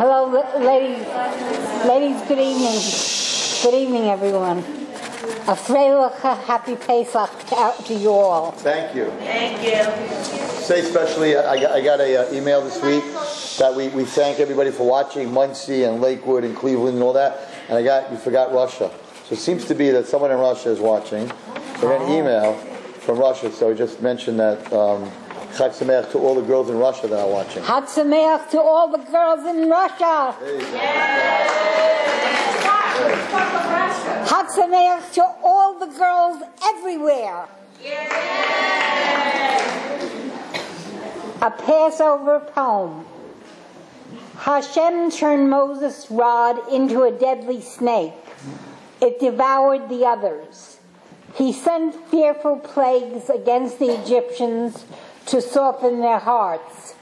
Hello, ladies. Ladies, good evening. Good evening, everyone. A freiliche happy Pesach out to you all. Thank you. Thank you. Say especially, I got an email this week that we thank everybody for watching, Muncie and Lakewood and Cleveland and all that. And you forgot Russia. So it seems to be that someone in Russia is watching. So I got an email from Russia, so I just mentioned that Chag Sameach to all the girls in Russia that are watching. Chag Sameach to all the girls in Russia. Chag Sameach to all the girls everywhere. A Passover poem. Hashem turned Moses' rod into a deadly snake. It devoured the others. He sent fearful plagues against the Egyptians to soften their hearts.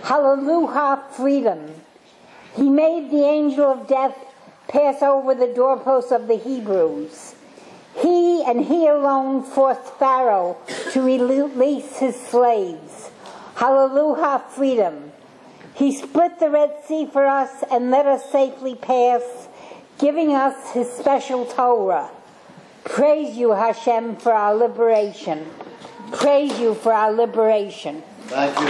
Hallelujah, freedom. He made the angel of death pass over the doorposts of the Hebrews. He and he alone forced Pharaoh to release his slaves. Hallelujah, freedom. He split the Red Sea for us and let us safely pass, giving us his special Torah. Praise you, Hashem, for our liberation. Praise you for our liberation. Thank you.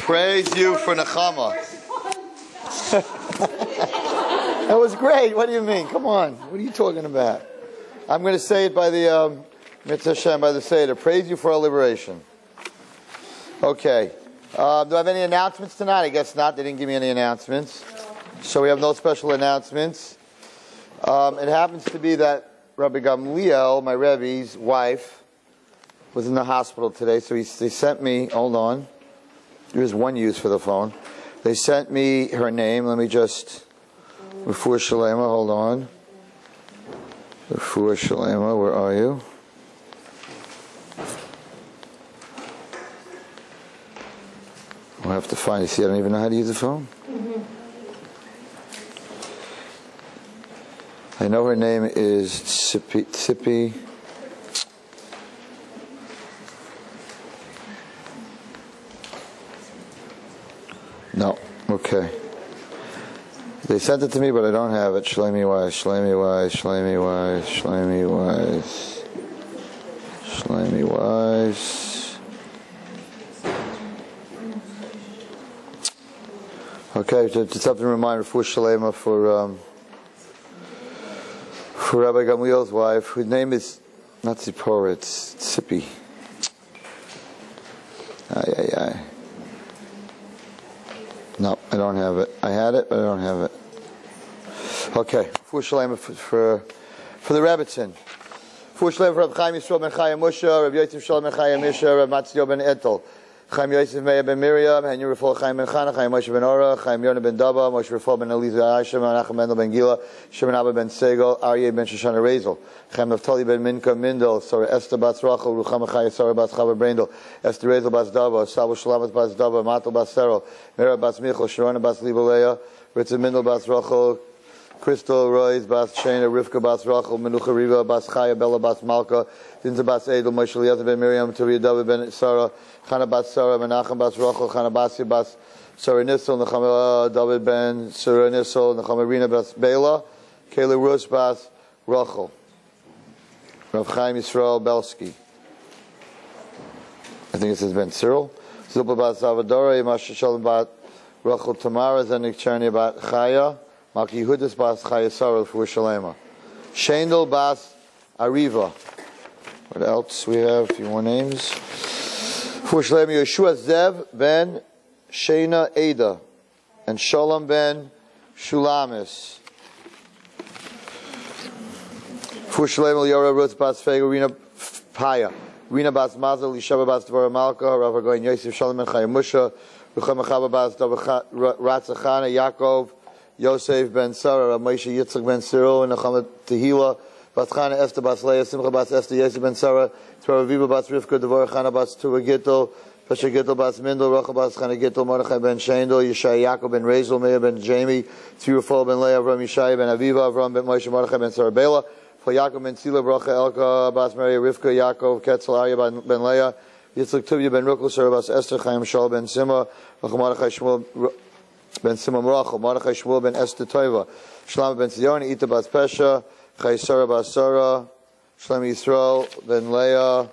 Praise you for Nechama. That was great. What do you mean? Come on. What are you talking about? I'm going to say it by the Mitzvah Hashem, by the Seder. Praise you for our liberation. Okay. Do I have any announcements tonight? I guess not. They didn't give me any announcements. So we have no special announcements. It happens to be that Rabbi Gamliel, my Rebbe's wife, was in the hospital today. So they sent me, hold on. There's one use for the phone. They sent me her name. Let me just, Refuah Shalema, hold on. Refuah Shalema, where are you? I'll have to find it. See, I don't even know how to use the phone. I know her name is Tzipi. No, okay. They sent it to me, but I don't have it. Shlomi Wise, Shlomi Wise, Shlomi Wise, Shlomi Wise, Shlomi Wise. Okay, just have to remind Refuah Shalema for Rabbi Gamliel's wife, whose name is not Zipporah, it's Tzipi. No, I don't have it. I had it, but I don't have it. Okay, Refuah Shalema for the Rebbitzin. Refuah Shalema for Rabbi Chaim Yisrael ben Chaya Musha, Rabbi Yosef Shalom ben Chaya Misha, Rabbi Matzio ben Etel. Chaim Yosef Meir ben Miriam, Hen Yerufol Chaim ben Chana, Chaim Moshe ben Ora, Chaim Yonah ben Daba, Moshe Rufol ben Eliezer Aisha, Menachem Mendel ben Gila, Shimon Abba ben Segel, Aryeh ben Shoshana Rezel, Chaim Naftali ben Minka Mindel, Sarah Esther Bas Rachel, Ruchama Chaya Sarah Bas Chava Brendel, Esther Rezel Bas Daba, Sabo Shalamat Bas Daba, Matel Bas Serol, Mira Bas Michel, Sharona Bas Libaleya, Ritza Mindel Bas Rachel, Crystal Royce Bas Shana, Rivka Bas Rachel, Menucha Riva Bas Chaya, Bella Bas Malka, Dinza Bas Edel, Moshe Eliezer ben Miriam, Tuvia David ben Sarah, Chana Bas Sarah, Menachem Bas Rachel, Chana Basi Bas Sarah Nissel, Nechama David ben Sarah Nissel, Nechama Rina Bas Bela, Kayla Rus Bas Rachel, Rav Chaim Yisrael Belsky. I think it says Ben Cyril. Zilpa Bas Avadora, Masha Shalom Bat Rachel Tamara, Zenik Chernia Bat Chaya, Malki Yehudas Bas Chaya Sarah for Shalema. Shendel Bas Ariva. What else we have? A few more names. For Shalem Yeshua Zev ben Shena Ada and Shalom ben Shulamis. For Shalem Yora Ruth Bas Fego Rina Paya. Rina Bas Mazel Lishaba Bas Dvara Malka Rav Goin Yosef Shalom ben Chayamusha Rucham Chaba Bas Ratzachana Yaakov Yosef ben Sarah Rav Moshe Yitzchak ben Cyril and Nachama Tehila Bas Chana Esther Bas Leah Simcha Bas Esther Yosef ben Sarah Torah Viva Bas Rivka Devorah Chana Bas Tura Gittel Pesach Gittel Bas Mindel Rachel Bas Chana Gittel Mordechai ben Shendel Yeshai Yaakov ben Rezel Meir ben Jamie Tzirufol ben Leah Avram Yeshai ben Aviva Avram ben Moshe Mordechai ben Sarah Bela for Yaakov ben Tzila Bracha Elka Bas Maria Rivka Yaakov Ketzel Arya ben Leah Yitzchak Tuvia ben Rukl, Sarabas Esther, Chaim Shal ben Sima, Mordechai Shmuel ben Sima Merachel, Mordechai Shmuel ben Esther Toiva, Shlama ben Zion, Ita bas Pesha, Chai Sarah bas Sarah, Shlem Yisrael ben Leah,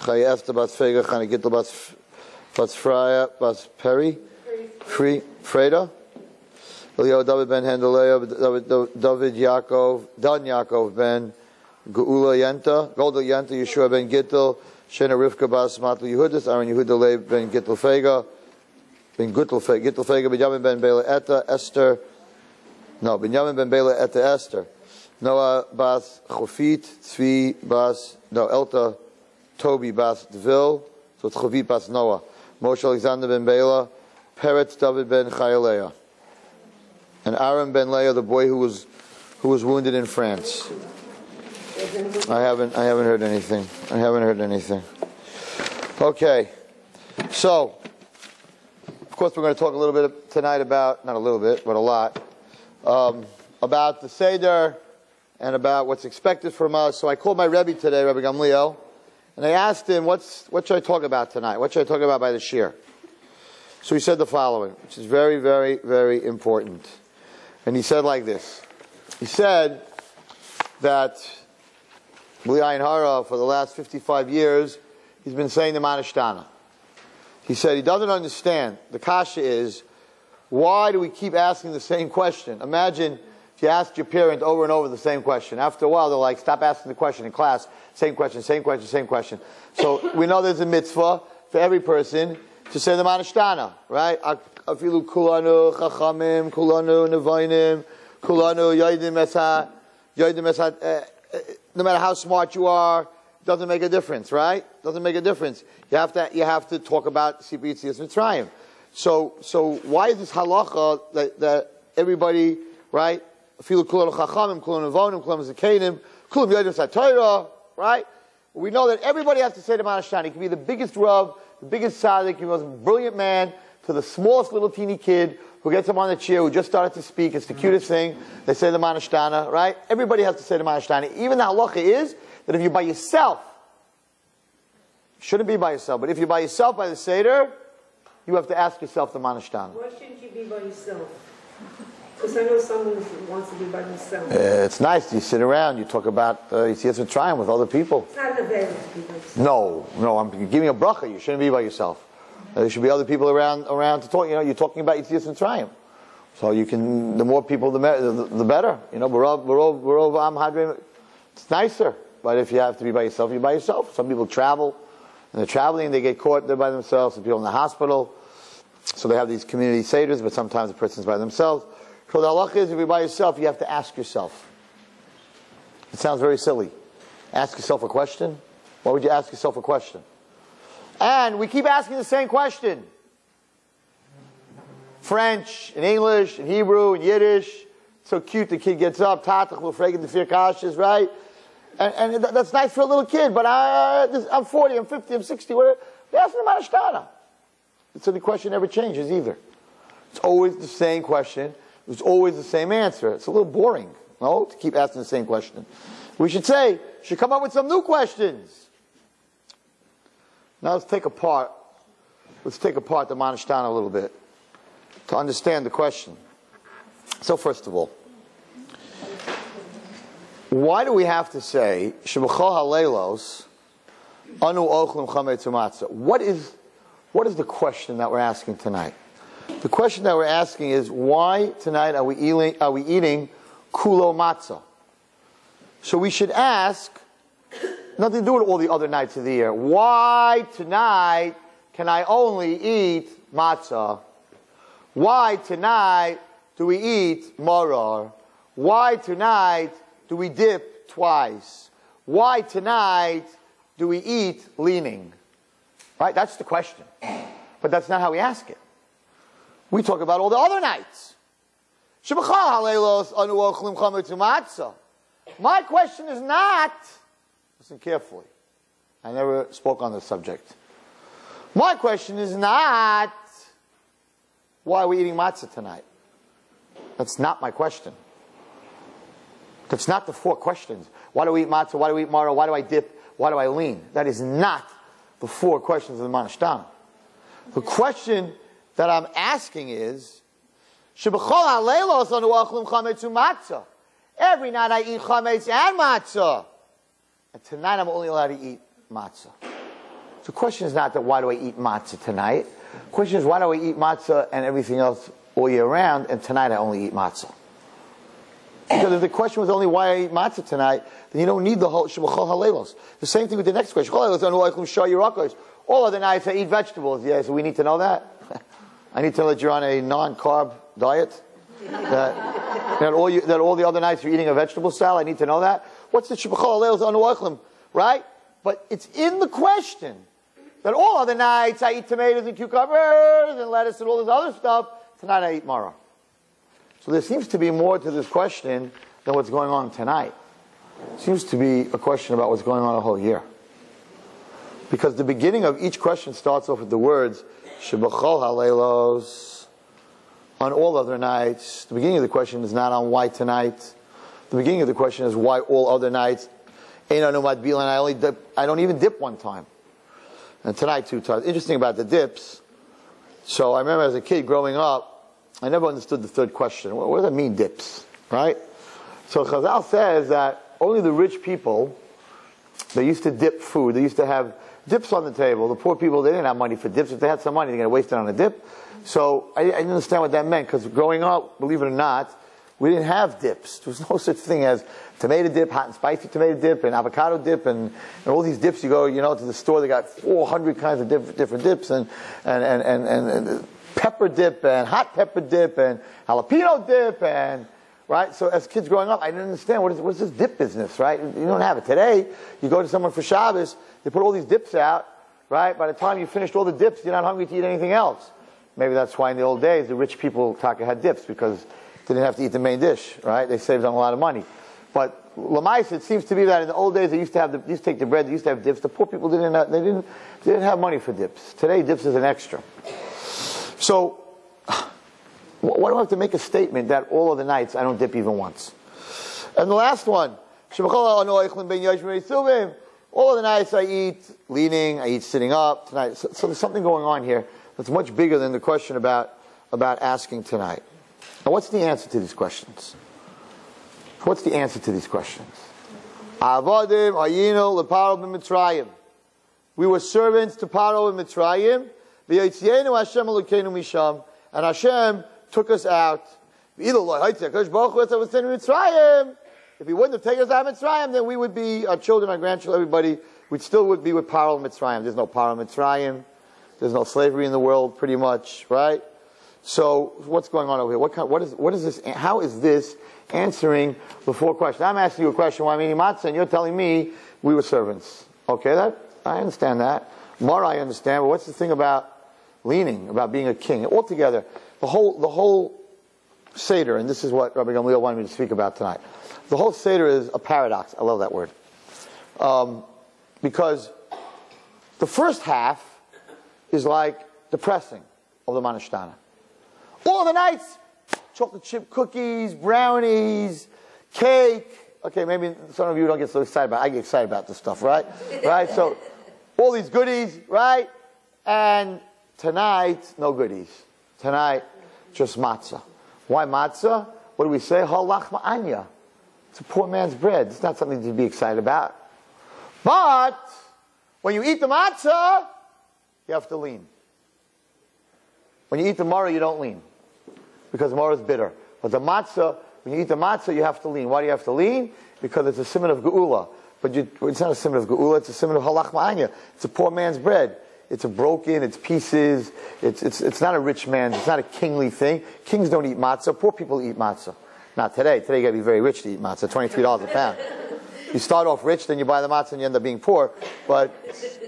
Chai Esther bas Fega, Chai Gittel bas Freya, bas Peri, Freda, Eliyahu David ben Hendeleah, David Yaakov, Dan Yaakov ben Geula Yenta, Golda Yenta, Yeshua ben Gittel, Shena Rivka bas Matlu Yehudis, Aaron Yehuda Leib ben Gittel Fega, Gittel Fega, Benjamin ben Bela Etta, Benjamin ben Bela Etta Esther, Noah bas Chofit, Tzvi bas, Elta, Toby bas Deville, so it's Chofit bas Noah, Moshe Alexander ben Bela, Peretz David ben Chayaleah, and Aaron ben Leah, the boy who was wounded in France. I haven't heard anything. Okay, so of course we're going to talk a little bit tonight about, not a little bit, but a lot, about the Seder and about what's expected from us. So I called my Rabbi today, Rabbi Gamliel, and I asked him, what should I talk about tonight? What should I talk about by the Shir? So he said the following, which is very, very, very important. And he said like this. He said that Bli Ayin Hara, for the last 55 years, he's been saying the Manashtana. He said he doesn't understand. The kasha is, why do we keep asking the same question? Imagine if you asked your parent over and over the same question. After a while, they're like, stop asking the question in class. Same question, same question, same question. So we know there's a mitzvah for every person to say the Manashtana, right? Afilu kulanu chachamim, kulanu nevainim, kulanu yoidim esat, no matter how smart you are, it doesn't make a difference, right? Doesn't make a difference. You have to talk about Sipur Yetzias Mitzrayim. So why is this halacha that everybody, right? Afilu kulanu chachamim, kulanu nevonim, kulanu zakenim, kulanu yoidim esat Torah, right? We know that everybody has to say the Manashtana. It can be the biggest Rav, the biggest tzaddik, the most brilliant man, to the smallest little teeny kid who gets him on the chair, who just started to speak. It's the cutest thing. They say the Manashtana, right? Everybody has to say the Manashtana. Even the halacha is that if you're by yourself, you shouldn't be by yourself, but if you're by yourself by the Seder, you have to ask yourself the Manashtana. Why shouldn't you be by yourself? Because I know someone who wants to be by themselves. It's nice. You sit around, you talk about Yetzias Mitzrayim with other people. It's not available to be by yourself. No, I'm giving a bracha. You shouldn't be by yourself. There should be other people around to talk. You're talking about Yetzias Mitzrayim. So the more people, the better. We're all Am Hadrim. It's nicer. But if you have to be by yourself, you're by yourself. Some people travel, and they're traveling, they get caught there by themselves. Some people in the hospital. So they have these community seders, but sometimes the person's by themselves. So the halach is, if you're by yourself, you have to ask yourself. It sounds very silly. Ask yourself a question? Why would you ask yourself a question? And we keep asking the same question. French, in English, in Hebrew, in Yiddish. So cute, the kid gets up, tatach, l'freged, the firkashes, right? And that's nice for a little kid, but I'm 40, I'm 50, I'm 60, whatever. They ask them about Ashtana. So the question never changes either. It's always the same question. It's always the same answer. It's a little boring, no, to keep asking the same question. We should come up with some new questions. Now let's take apart the Manashtana a little bit to understand the question. So first of all, why do we have to say Shebachol Haleilos Anu Ochlim Chametz U'Matzah? What is the question that we're asking tonight? The question that we're asking is, why tonight are we eating kulo matzah? So we should ask, nothing to do with all the other nights of the year. Why tonight can I only eat matzah? Why tonight do we eat maror? Why tonight do we dip twice? Why tonight do we eat leaning? Right? That's the question. But that's not how we ask it. We talk about all the other nights. My question is not, listen carefully, I never spoke on this subject. My question is not, why are we eating matzah tonight? That's not my question. That's not the four questions. Why do we eat matzah? Why do we eat maror? Why do I dip? Why do I lean? That is not the 4 questions of the Wallerstein. The question that I'm asking is, every night I eat chametz and matzah, and tonight I'm only allowed to eat matzah. So the question is not that why do I eat matzah tonight? The question is why do I eat matzah and everything else all year round, and tonight I only eat matzah? Because if the question was only why I eat matzah tonight, then you don't need the whole shebachol halelos. The same thing with the next question. All other nights I eat vegetables. Yeah, so we need to know that. I need to know that you're on a non-carb diet. That all the other nights you're eating a vegetable salad. I need to know that. What's the shebachol halelos anu oichlum? Right? But it's in the question that all other nights I eat tomatoes and cucumbers and lettuce and all this other stuff. Tonight I eat maror. So there seems to be more to this question than what's going on tonight. It seems to be a question about what's going on a whole year. Because the beginning of each question starts off with the words, Shebachol halelos, on all other nights. The beginning of the question is not on why tonight. The beginning of the question is why all other nights. I don't even dip one time. And tonight 2 times. Interesting about the dips. So I remember as a kid growing up, I never understood the 3rd question. What does that mean, dips? Right? So Chazal says that only the rich people, they used to dip food. They used to have dips on the table. The poor people, they didn't have money for dips. If they had some money, they're going to waste it on a dip. So I didn't understand what that meant, because growing up, believe it or not, we didn't have dips. There was no such thing as tomato dip, hot and spicy tomato dip, and avocado dip, and all these dips. You go, to the store, they got 400 kinds of different dips, and pepper dip, and hot pepper dip, and jalapeno dip, and right. So as kids growing up, I didn't understand what is this dip business, right? You don't have it today. You go to someone for Shabbos, they put all these dips out, right? By the time you finished all the dips, you're not hungry to eat anything else. Maybe that's why in the old days the rich people had dips, because they didn't have to eat the main dish, right? They saved on a lot of money. But Lamais, it seems to be that in the old days they used to take the bread, they used to have dips. The poor people didn't have money for dips. Today dips is an extra. So, why do I have to make a statement that all of the nights I don't dip even once? And the last one, all of the nights I eat leaning, I eat sitting up tonight. So there's something going on here that's much bigger than the question about asking tonight. Now, what's the answer to these questions? What's the answer to these questions? We were servants to Paro and Mitzrayim. And Hashem took us out. If He wouldn't have taken us out of Mitzrayim, then we would be, our children, our grandchildren, everybody, we still would be with Paro and Mitzrayim. There's no Paro and Mitzrayim. There's no slavery in the world, pretty much, right? So, what's going on over here? What is this? How is this answering the 4 questions? I'm asking you a question, why I'm eating matzah, and you're telling me we were servants. Okay, I understand that. More I understand, but what's the thing about leaning, about being a king? Altogether, the whole Seder, and this is what Rabbi Gamliel wanted me to speak about tonight. The whole Seder is a paradox. I love that word. Because the first half is like depressing of the Wallerstein. All the nights, chocolate chip cookies, brownies, cake. Okay, maybe some of you don't get so excited about it. I get excited about this stuff, right? Right? So, all these goodies, right? And tonight, no goodies. Tonight, just matzah. Why matzah? What do we say? Halachma anya. It's a poor man's bread. It's not something to be excited about. But, when you eat the matzah, you have to lean. When you eat the maror, you don't lean. Because maror is bitter. But the matzah, when you eat the matzah, you have to lean. Why do you have to lean? Because it's a simon of geula. But it's not a simon of geula, it's a simon of halachma anya. It's a poor man's bread. It's broken, it's pieces. It's not a rich man's, it's not a kingly thing. Kings don't eat matzah. Poor people eat matzah. Not today. Today you gotta be very rich to eat matzah. $23 a pound. You start off rich, then you buy the matzah and you end up being poor. But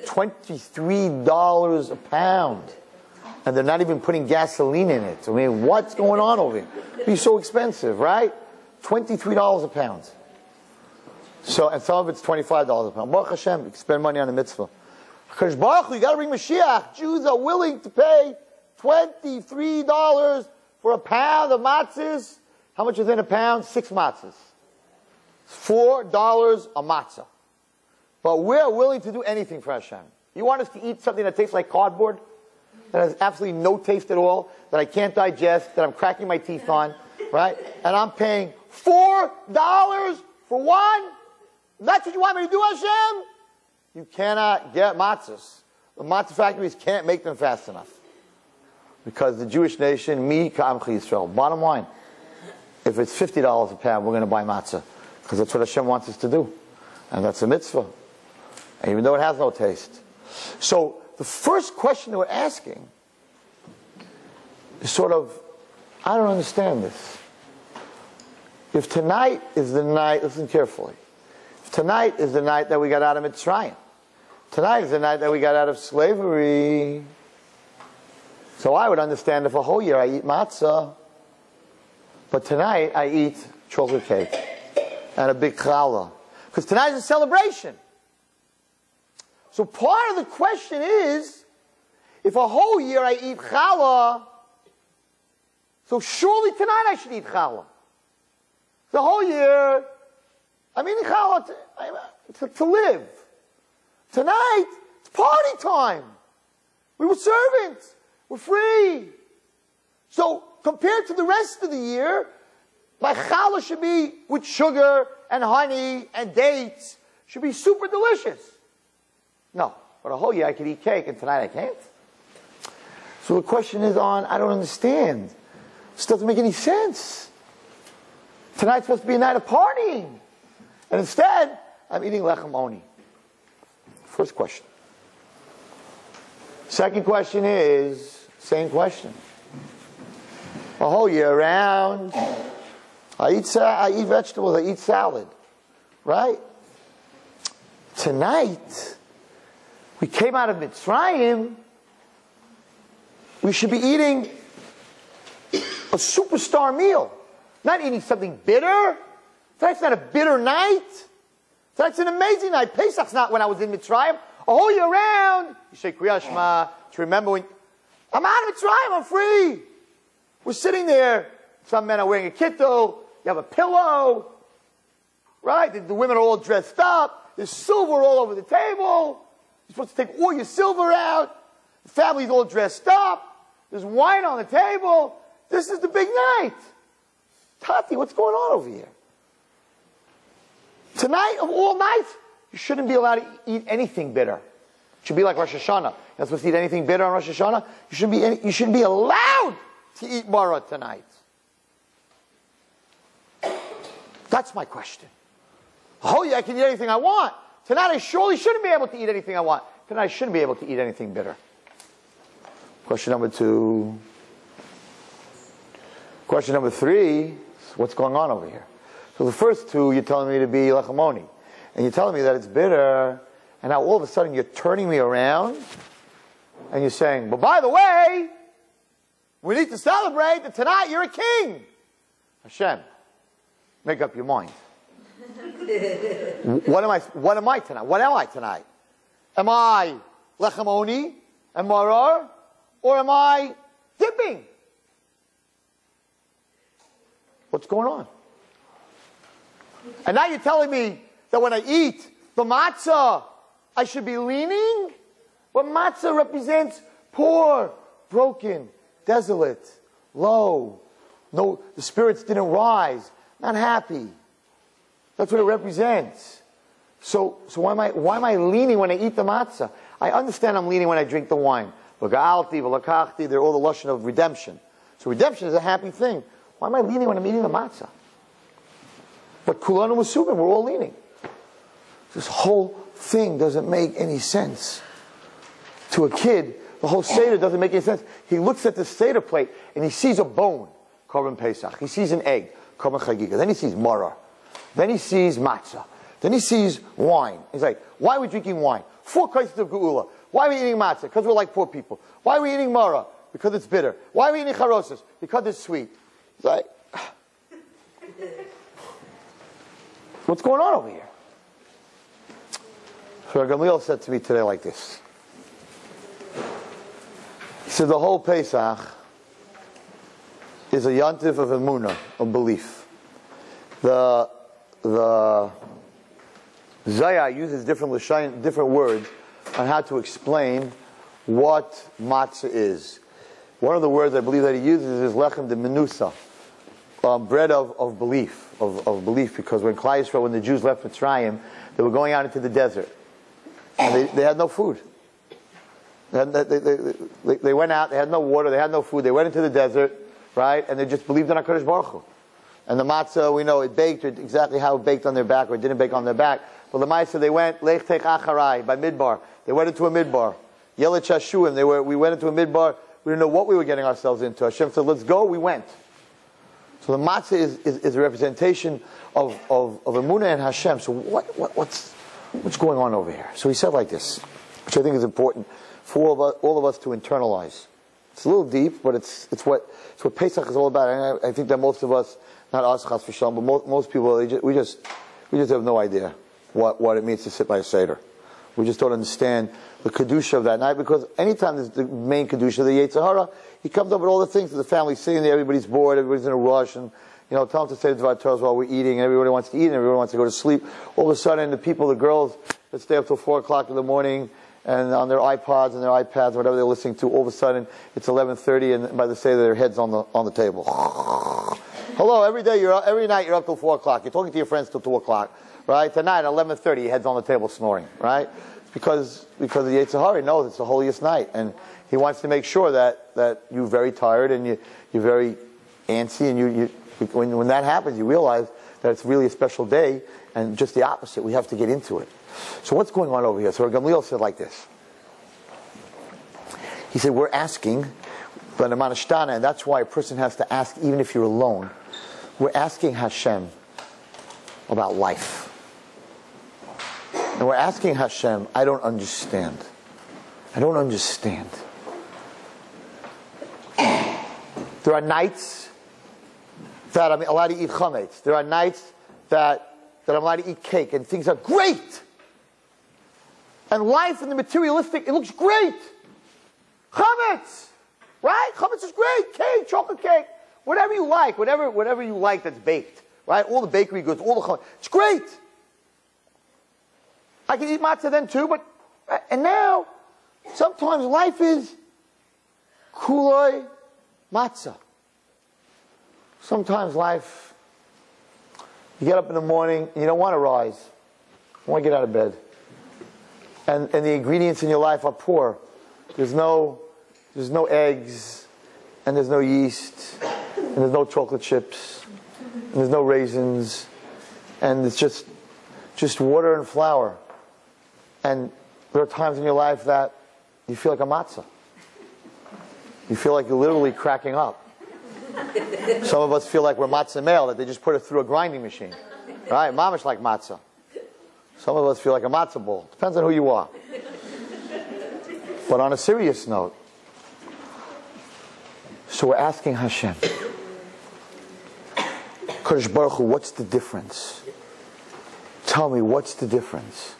$23 a pound. And they're not even putting gasoline in it. I mean, what's going on over here? It'd be so expensive, right? $23 a pound. So, and some of it's $25 a pound. Baruch Hashem, you can spend money on a mitzvah. Because Baruch Hu, you got to bring Mashiach. Jews are willing to pay $23 for a pound of matzahs. How much is in a pound? 6 matzahs. $4 a matzah. But we're willing to do anything for Hashem. You want us to eat something that tastes like cardboard? That has absolutely no taste at all, that I can't digest, that I'm cracking my teeth on, right? And I'm paying $4 for one? That's what you want me to do, Hashem? You cannot get matzahs. The matzah factories can't make them fast enough. Because the Jewish nation, mi ka'amchi Yisrael. Bottom line, if it's $50 a pound, we're going to buy matzah. Because that's what Hashem wants us to do. And that's a mitzvah. And even though it has no taste. So, the first question that we're asking is sort of, I don't understand this. If tonight is the night, listen carefully. If tonight is the night that we got out of Mitzrayim. Tonight is the night that we got out of slavery. So I would understand if a whole year I eat matzah. But tonight I eat chocolate cake and a big challah. Because tonight is a celebration. So part of the question is, if a whole year I eat challah, so surely tonight I should eat challah. The whole year, I'm eating challah to live. Tonight, it's party time. We were servants. We're free. So compared to the rest of the year, my challah should be with sugar and honey and dates. Should be super delicious. No, but a whole year I could eat cake and tonight I can't. So the question is I don't understand. This doesn't make any sense. Tonight's supposed to be a night of partying. And instead, I'm eating lechem oni. First question. Second question is, same question. A whole year round, I eat vegetables, I eat salad. Right? Tonight, we came out of Mitzrayim, we should be eating a superstar meal. Not eating something bitter. Tonight's not a bitter night. Tonight's an amazing night. Pesach's not when I was in Mitzrayim. A whole year round, you say Kriyat Shema to remember when I'm out of Mitzrayim, I'm free. We're sitting there. Some men are wearing a kittel. You have a pillow. Right? The women are all dressed up. There's silver all over the table. You're supposed to take all your silver out. The family's all dressed up. There's wine on the table. This is the big night. Tati, what's going on over here? Tonight of all nights, you shouldn't be allowed to eat anything bitter. It should be like Rosh Hashanah. You're not supposed to eat anything bitter on Rosh Hashanah. You shouldn't be allowed to eat maror tonight. That's my question. Oh yeah, I can eat anything I want. Tonight I surely shouldn't be able to eat anything I want. Tonight I shouldn't be able to eat anything bitter. Question number 2. Question number 3, what's going on over here? So the first 2, you're telling me to be lechem oni. And you're telling me that it's bitter. And now all of a sudden you're turning me around. And you're saying, but by the way, we need to celebrate that tonight you're a king. Hashem, make up your mind. What am I tonight? What am I tonight? Am I lechem oni and maror? Or am I dipping? What's going on? And now you're telling me that when I eat the matzah, I should be leaning? But matzah represents poor, broken, desolate, low. No, the spirits didn't rise. Not happy. That's what it represents. So why am I leaning when I eat the matzah? I understand I'm leaning when I drink the wine. V'ga'alti, v'lakachti, they're all the lashon of redemption. So redemption is a happy thing. Why am I leaning when I'm eating the matzah? But kulanu musubim, we're all leaning. This whole thing doesn't make any sense. To a kid, the whole Seder doesn't make any sense. He looks at the Seder plate and he sees a bone, korban Pesach. He sees an egg, korban chagiga. Then he sees maror. Then he sees matzah. Then he sees wine. He's like, why are we drinking wine? 4 crises of geula. Why are we eating matzah? Because we're like poor people. Why are we eating maror? Because it's bitter. Why are we eating charosas? Because it's sweet. He's like, what's going on over here? So Gamliel said to me today like this. He said the whole Pesach is a yontif of emunah, of belief. The Zayah uses different words, on how to explain what matzah is. One of the words I believe that he uses is lechem de menusa, bread of belief, of belief, because when Klal Yisrael, when the Jews left Mitzrayim, they were going out into the desert, and they had no food. They went out, they had no water, they had no food, they went into the desert, right, and they just believed in HaKadosh Baruch Hu. And the matzah, we know it baked, or exactly how it baked on their back, or it didn't bake on their back. But the matzah, they went, Lech Tech Acharai, by Midbar. They went into a Midbar. Yelet Shashuim, we went into a Midbar. We didn't know what we were getting ourselves into. Hashem said, let's go, we went. So the matzah is a representation of Emunah and Hashem. So what's going on over here? So he said like this, which I think is important for all of us to internalize. It's a little deep, but it's what Pesach is all about. And I think that most of us, not us, chas v'shalom, but most people, we just have no idea what it means to sit by a Seder. We just don't understand the kedusha of that night, because anytime there's the main kedusha, the Zecharia, he comes up with all the things that the family's sitting there, everybody's bored, everybody's in a rush, and tell them to say the Torah while we're eating, and everybody wants to eat, and everybody wants to go to sleep. All of a sudden, the girls that stay up till 4 o'clock in the morning, and on their iPods and their iPads, whatever they're listening to, all of a sudden it's 11:30, and by the Seder, their head's on the table. Hello, every night you're up till 4 o'clock. You're talking to your friends till 2 o'clock, right? Tonight at 11:30, your head's on the table snoring, right? It's because the Zecharia knows it's the holiest night, and he wants to make sure that you're very tired and you're very antsy, and when that happens, you realize that it's really a special day, and just the opposite, we have to get into it. So what's going on over here? So Gamliel said like this. He said, we're asking, but and that's why a person has to ask even if you're alone. We're asking Hashem about life. And we're asking Hashem, I don't understand. I don't understand. There are nights that I'm allowed to eat chametz. There are nights that I'm allowed to eat cake, and things are great. And life in the materialistic, it looks great. Chametz, right? Chametz is great. Cake, chocolate cake, whatever you like, whatever you like that's baked, right? All the bakery goods, all the chametz, it's great. I can eat matzah then too, and now, sometimes life is kuloi matzah. Sometimes life, you get up in the morning, and you don't want to rise. You want to get out of bed. And the ingredients in your life are poor. There's no eggs, and there's no yeast, and there's no chocolate chips, and there's no raisins, and it's just water and flour. And there are times in your life that you feel like a matzah. You feel like you're literally cracking up. Some of us feel like we're matzah meal, that they just put it through a grinding machine. Right? Mamish like matzah. Some of us feel like a matzah bowl. Depends on who you are. But on a serious note, so we're asking Hashem, Kadosh Baruch Hu, what's the difference? Tell me, what's the difference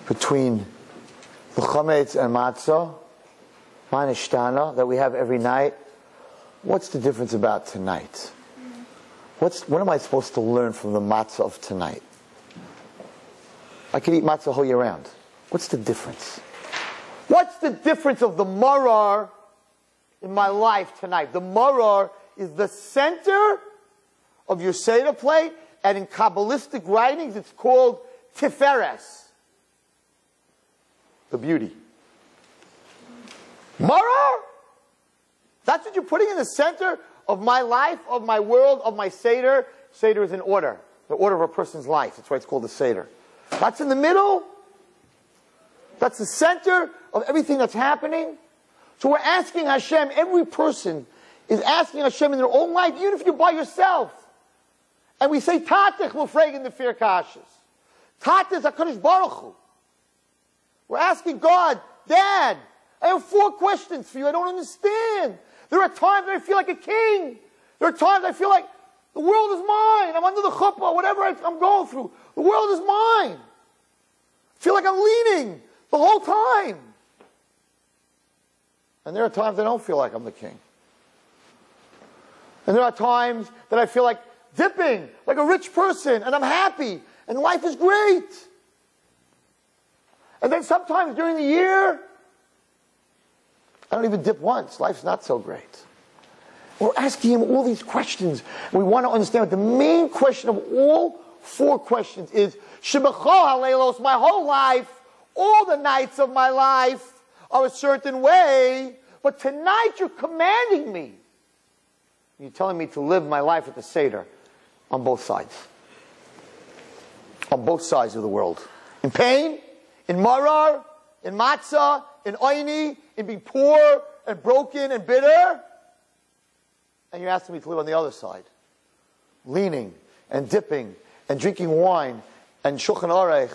between the chametz and matzah, manishtana, that we have every night? What's the difference about tonight? What am I supposed to learn from the matzah of tonight? I can eat matzah whole year round. What's the difference? What's the difference of the maror in my life tonight? The maror is the center of your Seder plate, and in Kabbalistic writings it's called tiferes, the beauty. Maror? That's what you're putting in the center of my life, of my world, of my Seder. Seder is an order, the order of a person's life. That's why it's called the Seder. That's in the middle. That's the center of everything that's happening. So we're asking Hashem, every person is asking Hashem in their own life, even if you're by yourself. And we say, Tatech l'fregen the fear kashas. Tatech HaKadosh Baruch Hu. We're asking God, Dad, I have 4 questions for you. I don't understand. There are times that I feel like a king. There are times I feel like the world is mine. I'm under the chuppah, whatever I'm going through. The world is mine. I feel like I'm leading the whole time. And there are times I don't feel like I'm the king. And there are times that I feel like dipping, like a rich person, and I'm happy, and life is great. And then sometimes during the year, I don't even dip once. Life's not so great. We're asking him all these questions. We want to understand the main question of all 4 questions is, Shebachol haleilos, my whole life, all the nights of my life are a certain way, but tonight you're commanding me. You're telling me to live my life at the Seder on both sides. On both sides of the world. In pain, in marar, in matzah, in oini, in being poor and broken and bitter. And you're asking me to live on the other side. Leaning and dipping and drinking wine and shulchan aruch.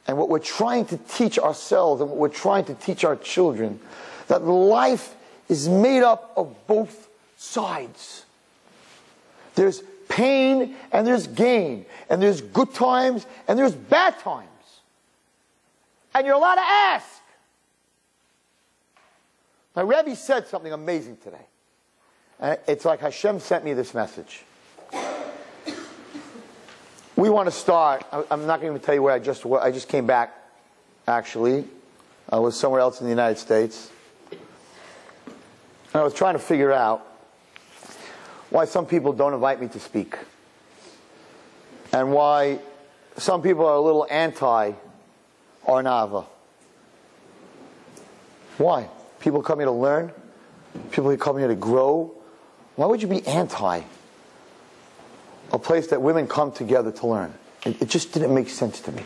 And what we're trying to teach ourselves and what we're trying to teach our children, that life is made up of both sides. There's pain and there's gain. And there's good times and there's bad times. And you're allowed to ask. My Rabbi said something amazing today. And it's like Hashem sent me this message. We want to start. I'm not going to even tell you where I just came back, actually. I was somewhere else in the United States. And I was trying to figure out why some people don't invite me to speak. And why some people are a little anti-Arnava. Why? People come here to learn. People come here to grow. Why would you be anti a place that women come together to learn? It just didn't make sense to me.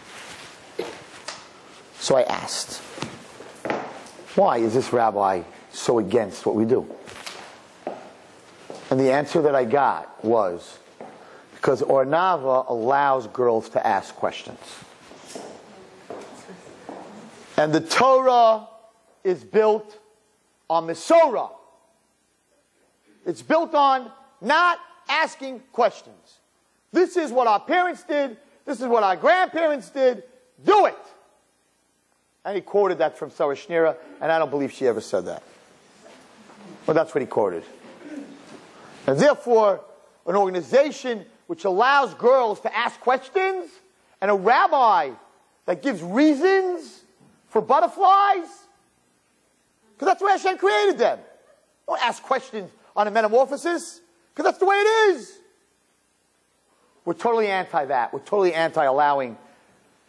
So I asked, why is this rabbi so against what we do? And the answer that I got was, because Arnava allows girls to ask questions. And the Torah is built on Mesorah. It's built on not asking questions. This is what our parents did. This is what our grandparents did. Do it. And he quoted that from Sarah Schneera, and I don't believe she ever said that. But that's what he quoted. And therefore, an organization which allows girls to ask questions, and a rabbi that gives reasons for butterflies, because that's the way Hashem created them. Don't ask questions on a metamorphosis, because that's the way it is. We're totally anti that. We're totally anti allowing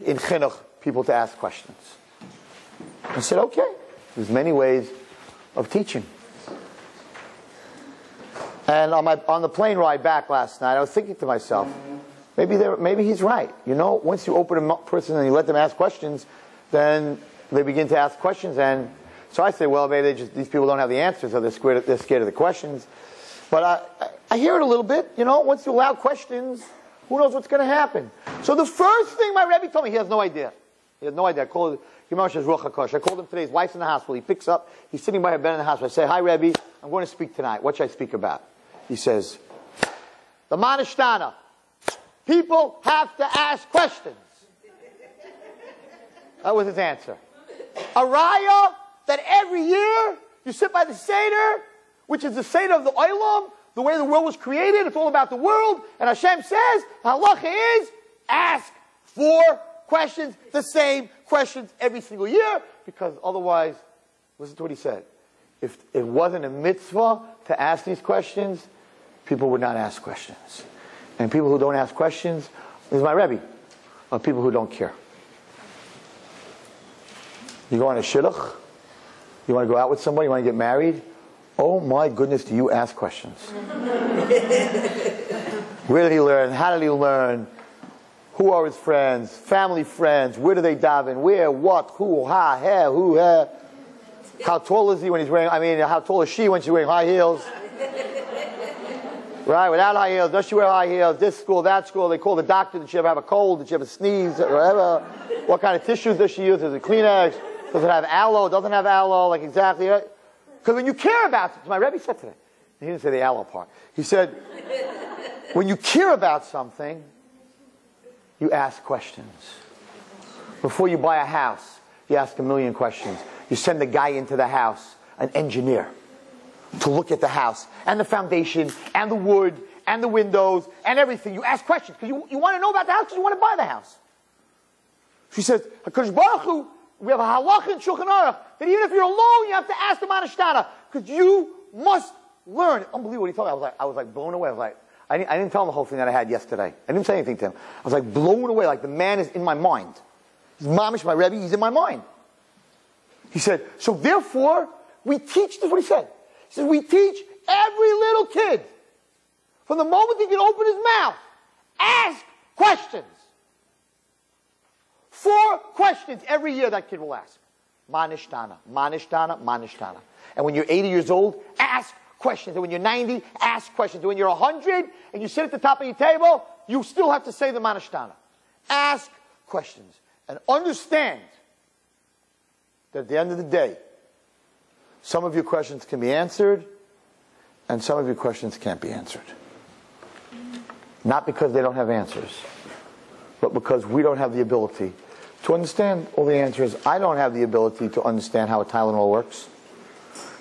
in chinuch people to ask questions. I said, okay, there's many ways of teaching. And on the plane ride back last night, I was thinking to myself, maybe he's right. You know, once you open a person and you let them ask questions, then they begin to ask questions. And so I say, well, maybe these people don't have the answers, or they're scared of the questions. But I hear it a little bit. You know, once you allow questions, who knows what's going to happen? So the first thing my Rebbe told me, he has no idea. He has no idea. I called him today. His wife's in the hospital. He picks up. He's sitting by her bed in the hospital. I say, hi, Rebbe. I'm going to speak tonight. What should I speak about? He says, the Manishtana. People have to ask questions. That was his answer. A raya that every year you sit by the Seder, which is the Seder of the Olam, the way the world was created. It's all about the world. And Hashem says, halacha is, ask 4 questions, the same questions every single year, because otherwise, listen to what he said. If it wasn't a mitzvah to ask these questions, people would not ask questions. And people who don't ask questions, this is my Rebbe, are people who don't care. You go on a shidduch, you want to go out with somebody, you want to get married, oh my goodness, do you ask questions? Where did he learn? How did he learn? Who are his friends? Family friends? Where do they daven? Where? What? Who? Ha? He? Who? He? How tall is he when he's wearing, how tall is she when she's wearing high heels? Right, without high heels. Does she wear high heels? This school, that school. They call the doctor. Did she ever have a cold? Did she ever sneeze? Whatever. What kind of tissues does she use? Is it Kleenex? Does it have aloe? Doesn't have aloe? Like exactly, right? Because when you care about it, my Rebbe said today, he didn't say the aloe part. He said, when you care about something, you ask questions. Before you buy a house, you ask a million questions. You send a guy into the house, an engineer, to look at the house, and the foundation, and the wood, and the windows, and everything. You ask questions, because you want to know about the house, because you want to buy the house. She says, HaKadosh Baruch Hu, we have a halacha in Shulchan Aruch that even if you're alone, you have to ask the Manashtana because you must learn. Unbelievable what he told me. I was like blown away. I didn't tell him the whole thing that I had yesterday. I didn't say anything to him. I was like blown away. Like the man is in my mind. He's mamish, my Rebbe. He's in my mind. He said, so therefore, we teach, this is what he said. He said, we teach every little kid, from the moment he can open his mouth, ask questions. 4 questions every year that kid will ask. Manishtana, manishtana, manishtana. And when you're 80 years old, ask questions. And when you're 90, ask questions. And when you're 100 and you sit at the top of your table, you still have to say the manishtana. Ask questions. And understand that at the end of the day, some of your questions can be answered and some of your questions can't be answered. Not because they don't have answers, but because we don't have the ability to understand all the answers. I don't have the ability to understand how a Tylenol works.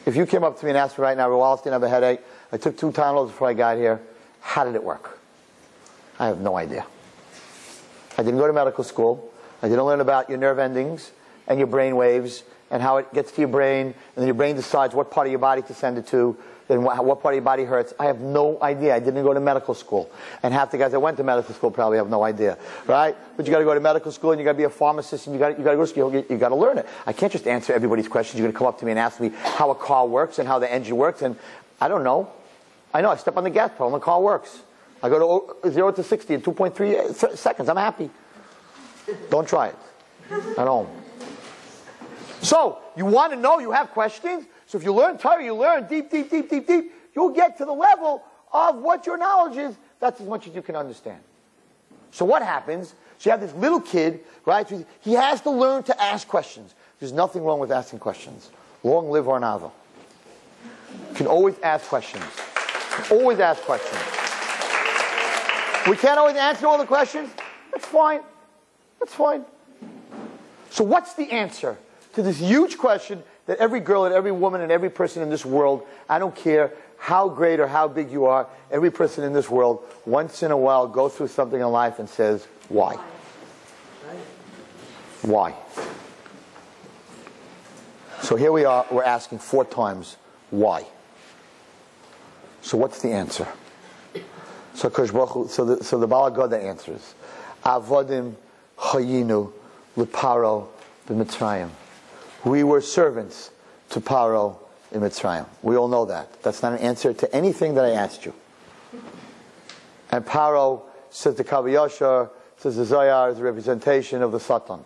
If you came up to me and asked me right now, Wallerstein, I have a headache. I took 2 Tylenols before I got here. How did it work? I have no idea. I didn't go to medical school. I didn't learn about your nerve endings and your brain waves and how it gets to your brain, and then your brain decides what part of your body to send it to, then what part of your body hurts. I have no idea. I didn't go to medical school. And half the guys that went to medical school probably have no idea, right? But you got to go to medical school, and you got to be a pharmacist, and you got to go to school. You got to learn it. I can't just answer everybody's questions. You're going to come up to me and ask me how a car works and how the engine works, and I don't know. I know. I step on the gas pedal, and the car works. I go to 0 to 60 in 2.3 seconds. I'm happy. Don't try it at home. So, you want to know, you have questions. So if you learn Torah, you learn deep, deep, deep, deep, deep, you'll get to the level of what your knowledge is. That's as much as you can understand. So what happens? So you have this little kid, right? He has to learn to ask questions. There's nothing wrong with asking questions. Long live Arnava. You can always ask questions. Always ask questions. We can't always answer all the questions. That's fine. That's fine. So what's the answer to this huge question that every girl and every woman and every person in this world, I don't care how great or how big you are, every person in this world once in a while goes through something in life and says, why? Why? So here we are, we're asking 4 times, why? So what's the answer? So the Baal HaGoda answers, Avodim Chayinu L'Paro B'Mitzrayim. We were servants to Paro in Mitzrayim. We all know that. That's not an answer to anything that I asked you. And Paro, says the Kav Yashar, says the Zohar, is a representation of the Satan.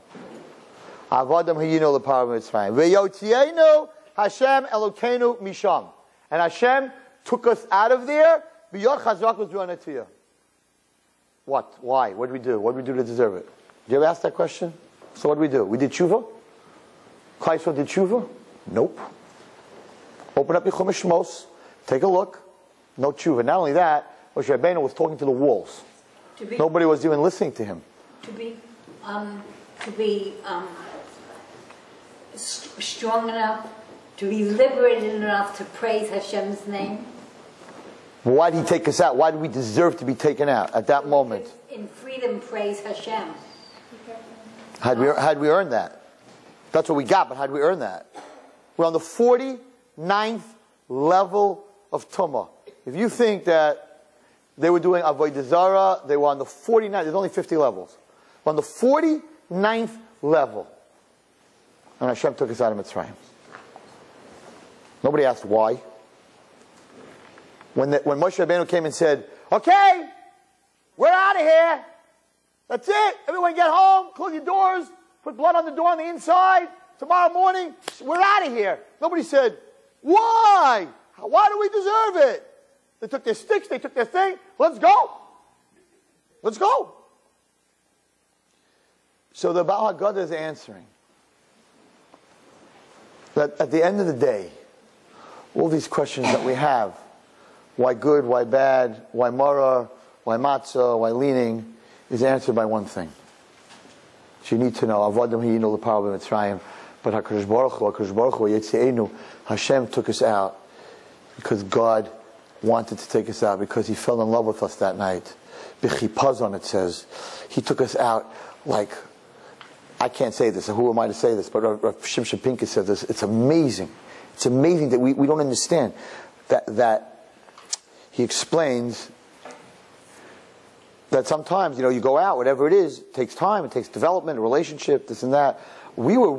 Avadam hayinu l'paro Mitzrayim. Ve'yotzienu Hashem Elokeinu misham. And Hashem took us out of there. B'yod chazak v'zuanatiyah. What? Why? What did we do? What did we do to deserve it? Did you ever ask that question? So what did we do? We did tshuva? Klaisel did tshuva? Nope. Open up your Chumash Shmos, take a look. No tshuva. Not only that, Moshe Rabbeinu was talking to the walls. Nobody was even listening to him. To be strong enough, to be liberated enough to praise Hashem's name. Why did he take us out? Why did we deserve to be taken out at that moment? In freedom, praise Hashem. Had we earned that? That's what we got, but how did we earn that? We're on the 49th level of Tumah. If you think that they were doing Avodah Zarah, they were on the 49th. There's only 50 levels. We're on the 49th level. And Hashem took us out of Mitzrayim. Nobody asked why. When Moshe Rabbeinu came and said, okay, we're out of here. That's it. Everyone get home, close your doors, put blood on the door on the inside. Tomorrow morning, we're out of here. Nobody said, why? Why do we deserve it? They took their sticks, they took their thing. Let's go. Let's go. So the Baal HaGoda is answering that at the end of the day, all these questions that we have, why good, why bad, why marah, why matzah, why leaning, is answered by one thing. So you need to know, Avodim hayinu l'paro b'Mitzrayim, but HaKadosh Baruch Hu, Yetzienu, Hashem took us out because God wanted to take us out, because He fell in love with us that night. B'chipazon, it says. He took us out like I can't say this, who am I to say this, but Rav Shimshon Pincus said this, it's amazing. It's amazing that we don't understand that he explains that sometimes, you go out, whatever it is, it takes time, it takes development, a relationship, this and that. We were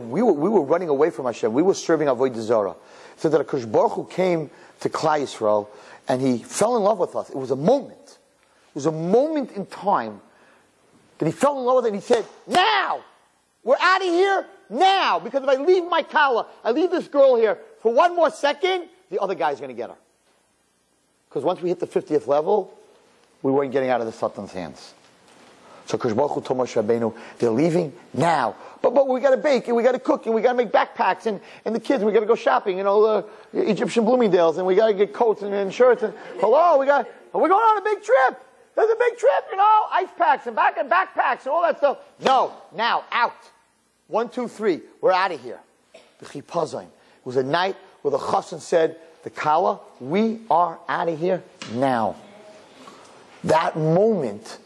running away from Hashem. We were serving Avodah Zarah. So that HaKadosh Baruch Hu came to Klal Yisrael and he fell in love with us. It was a moment. It was a moment in time that he fell in love with us and he said, now! We're out of here now! Because if I leave my kala, I leave this girl here for one more second, the other guy's going to get her. Because once we hit the 50th level, we weren't getting out of the Satan's hands. So Kadosh Baruch Hu told Moshe Rabbeinu, they're leaving now. But we got to bake, and we got to cook, and we got to make backpacks, and the kids, we got to go shopping, Egyptian Bloomingdale's, and we got to get coats and shirts, and we're going on a big trip. There's a big trip, ice packs and backpacks and all that stuff. No, now, out. 1, 2, 3, we're out of here. The Chipazon. It was a night where the Chassan said, the Kala, we are out of here now. That moment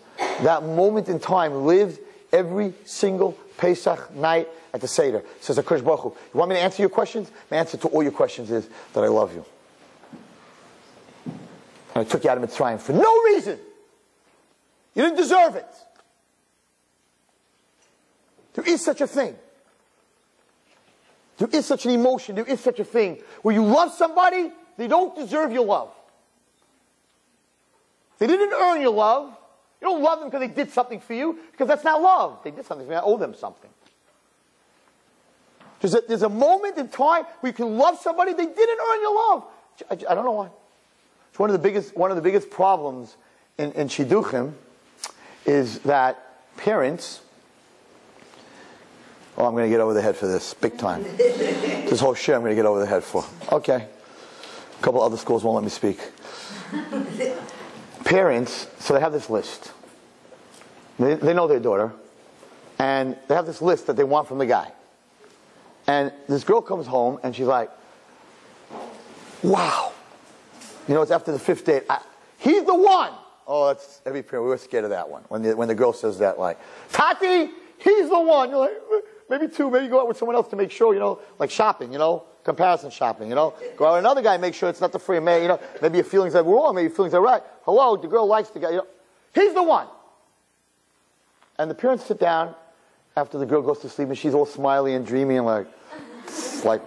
in time lived every single Pesach night at the Seder. Says HaKadosh Baruch Hu. You want me to answer your questions? My answer to all your questions is that I love you. And I took you out of Mitzrayim for no reason. You didn't deserve it. There is such a thing. There is such an emotion. There is such a thing where you love somebody, they don't deserve your love. They didn't earn your love. You don't love them because they did something for you, because that's not love. They did something for me. I owe them something. There's a moment in time where you can love somebody, they didn't earn your love. I don't know why. It's one of the biggest problems in Shidduchim is that parents, I'm going to get over the head for this, big time. This whole shit I'm going to get over the head for. Okay. A couple other schools won't let me speak. Parents, so they have this list. They know their daughter, and they have this list that they want from the guy. And this girl comes home, and she's like, wow. It's after the 5th date. He's the one. Oh, that's every parent. We were scared of that one. When the girl says that, like, Tati, he's the one. You're like, maybe 2, maybe go out with someone else to make sure, like shopping, comparison shopping, Go out with another guy, make sure it's not the free man, Maybe your feelings are wrong, maybe your feelings are right. Hello, the girl likes the guy, He's the one. And the parents sit down after the girl goes to sleep and she's all smiley and dreamy and like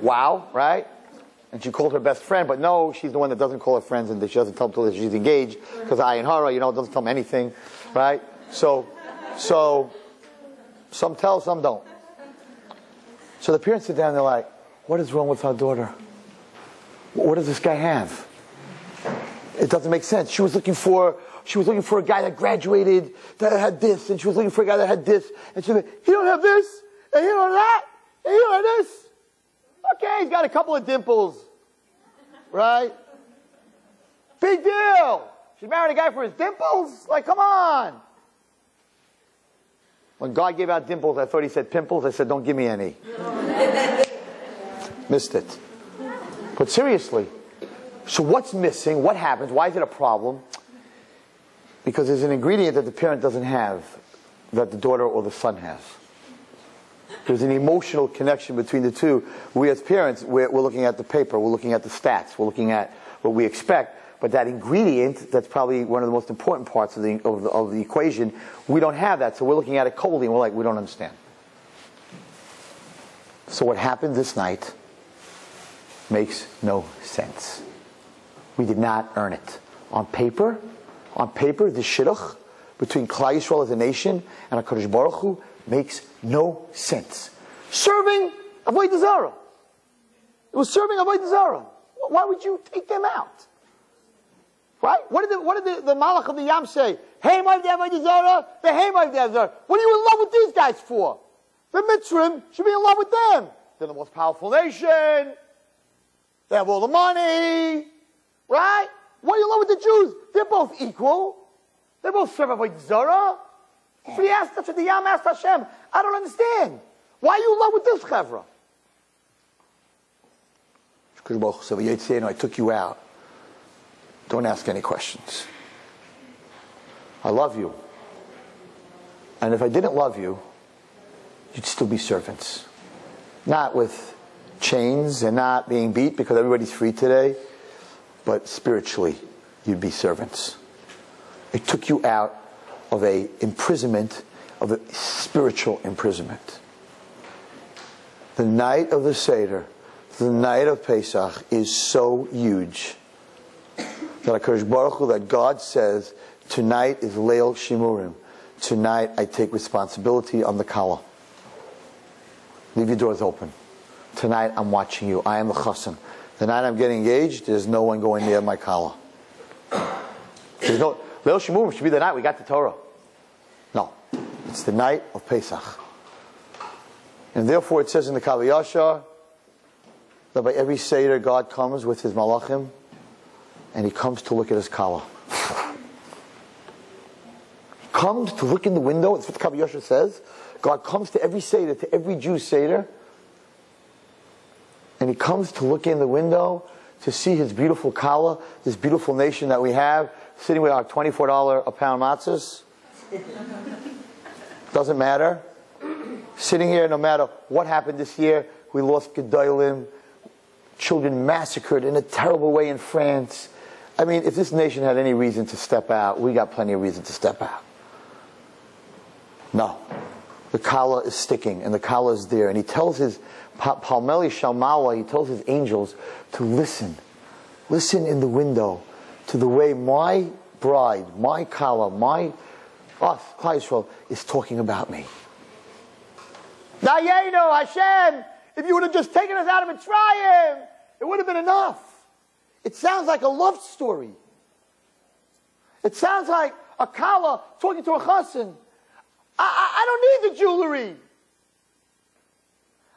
wow, right? And she called her best friend, but no, she's the one that doesn't call her friends and she doesn't tell them that she's engaged because I and her, doesn't tell them anything, right? So some tell, some don't. So the parents sit down and they're like, what is wrong with our daughter? What does this guy have? It doesn't make sense. She was looking for a guy that graduated, that had this, and she was looking for a guy that had this, and she said, he don't have this, and he don't have that, and he don't have this. Okay, he's got a couple of dimples, right? Big deal. She married a guy for his dimples? Like, come on. When God gave out dimples, I thought he said pimples. I said, don't give me any. Missed it. But seriously, so what's missing? What happens? Why is it a problem? Because there's an ingredient that the parent doesn't have that the daughter or the son has. There's an emotional connection between the two. We as parents, we're looking at the paper, we're looking at the stats, we're looking at what we expect. But that ingredient, that's probably one of the most important parts of the equation, we don't have that. So we're looking at it coldly and we're like, we don't understand. So what happened this night makes no sense. We did not earn it. On paper, the shidduch between Klal Yisrael as a nation and HaKadosh Baruch Hu makes no sense. Serving Avodah Zarah. It was serving Avodah Zarah. Why would you take them out? Right? What did the Malach of the Yam say? Hey, my Avodah Zarah, the hey, my Avodah Zarah. What are you in love with these guys for? The Mitzrim should be in love with them. They're the most powerful nation. They have all the money. Right? Why are you in love with the Jews? They're both equal. They both serve Avodah Zarah. So he asked, that's what the Yam asked Hashem. I don't understand. Why are you in love with this chevra? I took you out. Don't ask any questions. I love you. And if I didn't love you, you'd still be servants. Not with chains and not being beat because everybody's free today, but spiritually, you'd be servants. It took you out of a imprisonment, of a spiritual imprisonment. The night of the Seder, the night of Pesach, is so huge that HaKadosh Baruch Hu, that God says, tonight is Leil Shimurim. Tonight I take responsibility on the Kala. Leave your doors open. Tonight I'm watching you. I am the Chassan. The night I'm getting engaged, there's no one going near my Kala. There's no, Leil Shimurim should be the night we got the Torah. No. It's the night of Pesach. And therefore it says in the Kav Yashar that by every Seder God comes with his Malachim and he comes to look at his Kala. He comes to look in the window. That's what the Kav Yashar says. God comes to every Seder, to every Jew's Seder, and he comes to look in the window to see his beautiful Kala, this beautiful nation that we have, sitting with our $24 a pound matzahs. Doesn't matter. Sitting here, no matter what happened this year, we lost Gedolim, children massacred in a terrible way in France. I mean, if this nation had any reason to step out, we got plenty of reason to step out. No. The Kala is sticking, and the Kala is there. And he tells his Palmeli Shalmawa, he tells his angels to listen. Listen in the window to the way my bride, my Kala, us, Klal Yisrael, is talking about me. Dayenu, Hashem, if you would have just taken us out of Mitzrayim, it would have been enough. It sounds like a love story. It sounds like a Kala talking to a Chassan. I don't need the jewelry.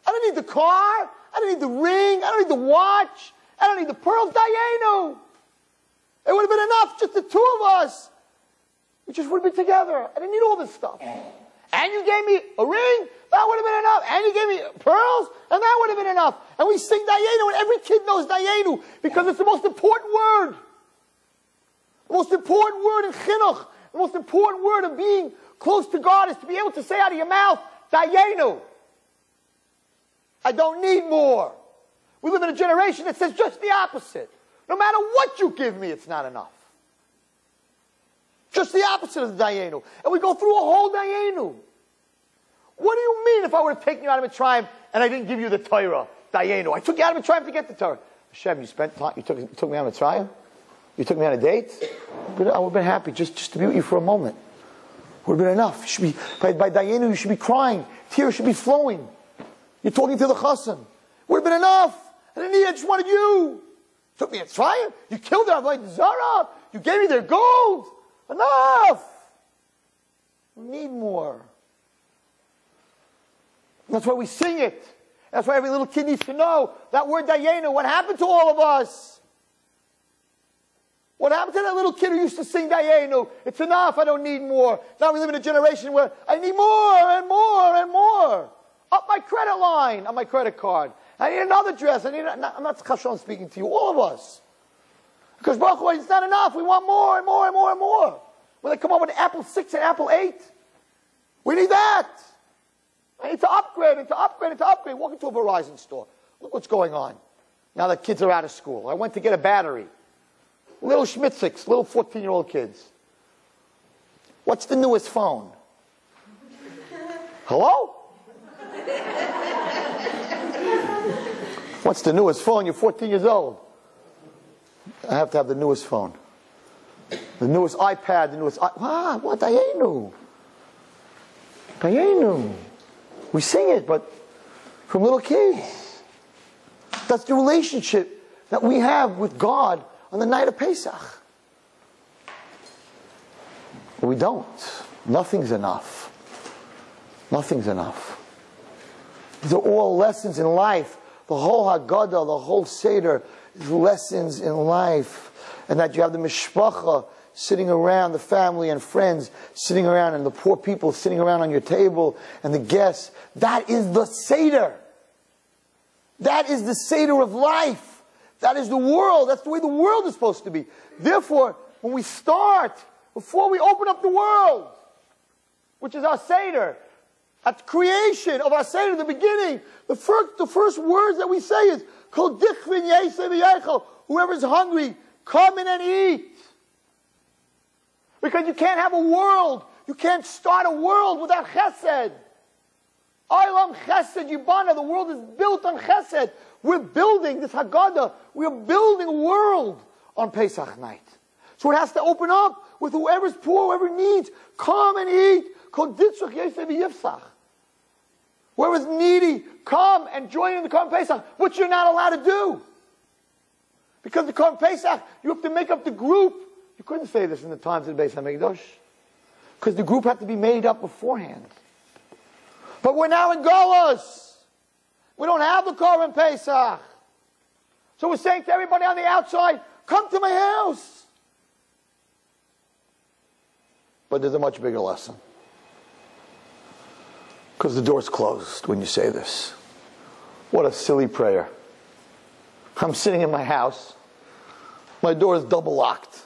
I don't need the car. I don't need the ring. I don't need the watch. I don't need the pearls. Dayenu. It would have been enough, just the two of us. We just would have been together. I didn't need all this stuff. And you gave me a ring, that would have been enough. And you gave me pearls, and that would have been enough. And we sing Dayenu, and every kid knows Dayenu, because it's the most important word. The most important word in Chinuch, the most important word of being close to God is to be able to say out of your mouth, Dayenu. I don't need more. We live in a generation that says just the opposite. No matter what you give me, it's not enough. Just the opposite of the Dayenu. And we go through a whole Dayenu. What do you mean if I would have taken you out of Mitzrayim and I didn't give you the Torah? Dayenu. I took you out of Mitzrayim to get the Torah. Hashem, you spent time, you took me out of Mitzrayim? You took me on a date? I would have been happy just to be with you for a moment. Would have been enough. You should be, by Dayenu, you should be crying. Tears should be flowing. You're talking to the Chassan. Would have been enough. I didn't need it. I just wanted you. You took me at Mitzrayim. You killed their Avodah Zarah. You gave me their gold. Enough! We need more. That's why we sing it. That's why every little kid needs to know that word Dayenu. What happened to all of us? What happened to that little kid who used to sing Dayenu? It's enough, I don't need more. Now we live in a generation where I need more and more and more. Up my credit line, on my credit card. I need another dress. I'm not Chashon speaking to you, all of us. Because Baruch Hu, it's not enough. We want more and more and more and more. When they come up with Apple 6 and Apple 8, we need that. I need to upgrade and to upgrade and to upgrade. Walk into a Verizon store. Look what's going on. Now that kids are out of school. I went to get a battery. Little schmitziks, little 14-year-old kids. What's the newest phone? Hello? What's the newest phone? You're 14 years old. I have to have the newest phone. The newest iPad, the newest... what? Dayenu. Dayenu. We sing it, but from little kids. That's the relationship that we have with God on the night of Pesach. But we don't. Nothing's enough. Nothing's enough. These are all lessons in life. The whole Haggadah, the whole Seder is lessons in life. And that you have the mishpacha sitting around, the family and friends sitting around, and the poor people sitting around on your table, and the guests. That is the Seder. That is the Seder of life. That is the world. That's the way the world is supposed to be. Therefore, when we start, before we open up the world, which is our Seder, At creation of our Seder, the beginning, the first words that we say is, Kol dichvin yeseh v'yechel. Whoever's hungry, come in and eat. Because you can't have a world, you can't start a world without chesed. Olam chesed yibana, the world is built on chesed. We're building this Haggadah, we're building a world on Pesach night. So it has to open up with whoever's poor, whoever needs, come and eat. Kol ditzrach yeseh v'yifsach. Whoever's needy, come and join in the Korban Pesach, which you're not allowed to do. Because the Korban Pesach, you have to make up the group. You couldn't say this in the times of the Beis HaMikdash. Because the group had to be made up beforehand. But we're now in Golos. We don't have the Korban Pesach. So we're saying to everybody on the outside, come to my house. But there's a much bigger lesson. Because the door's closed when you say this. What a silly prayer. I'm sitting in my house. My door is double locked.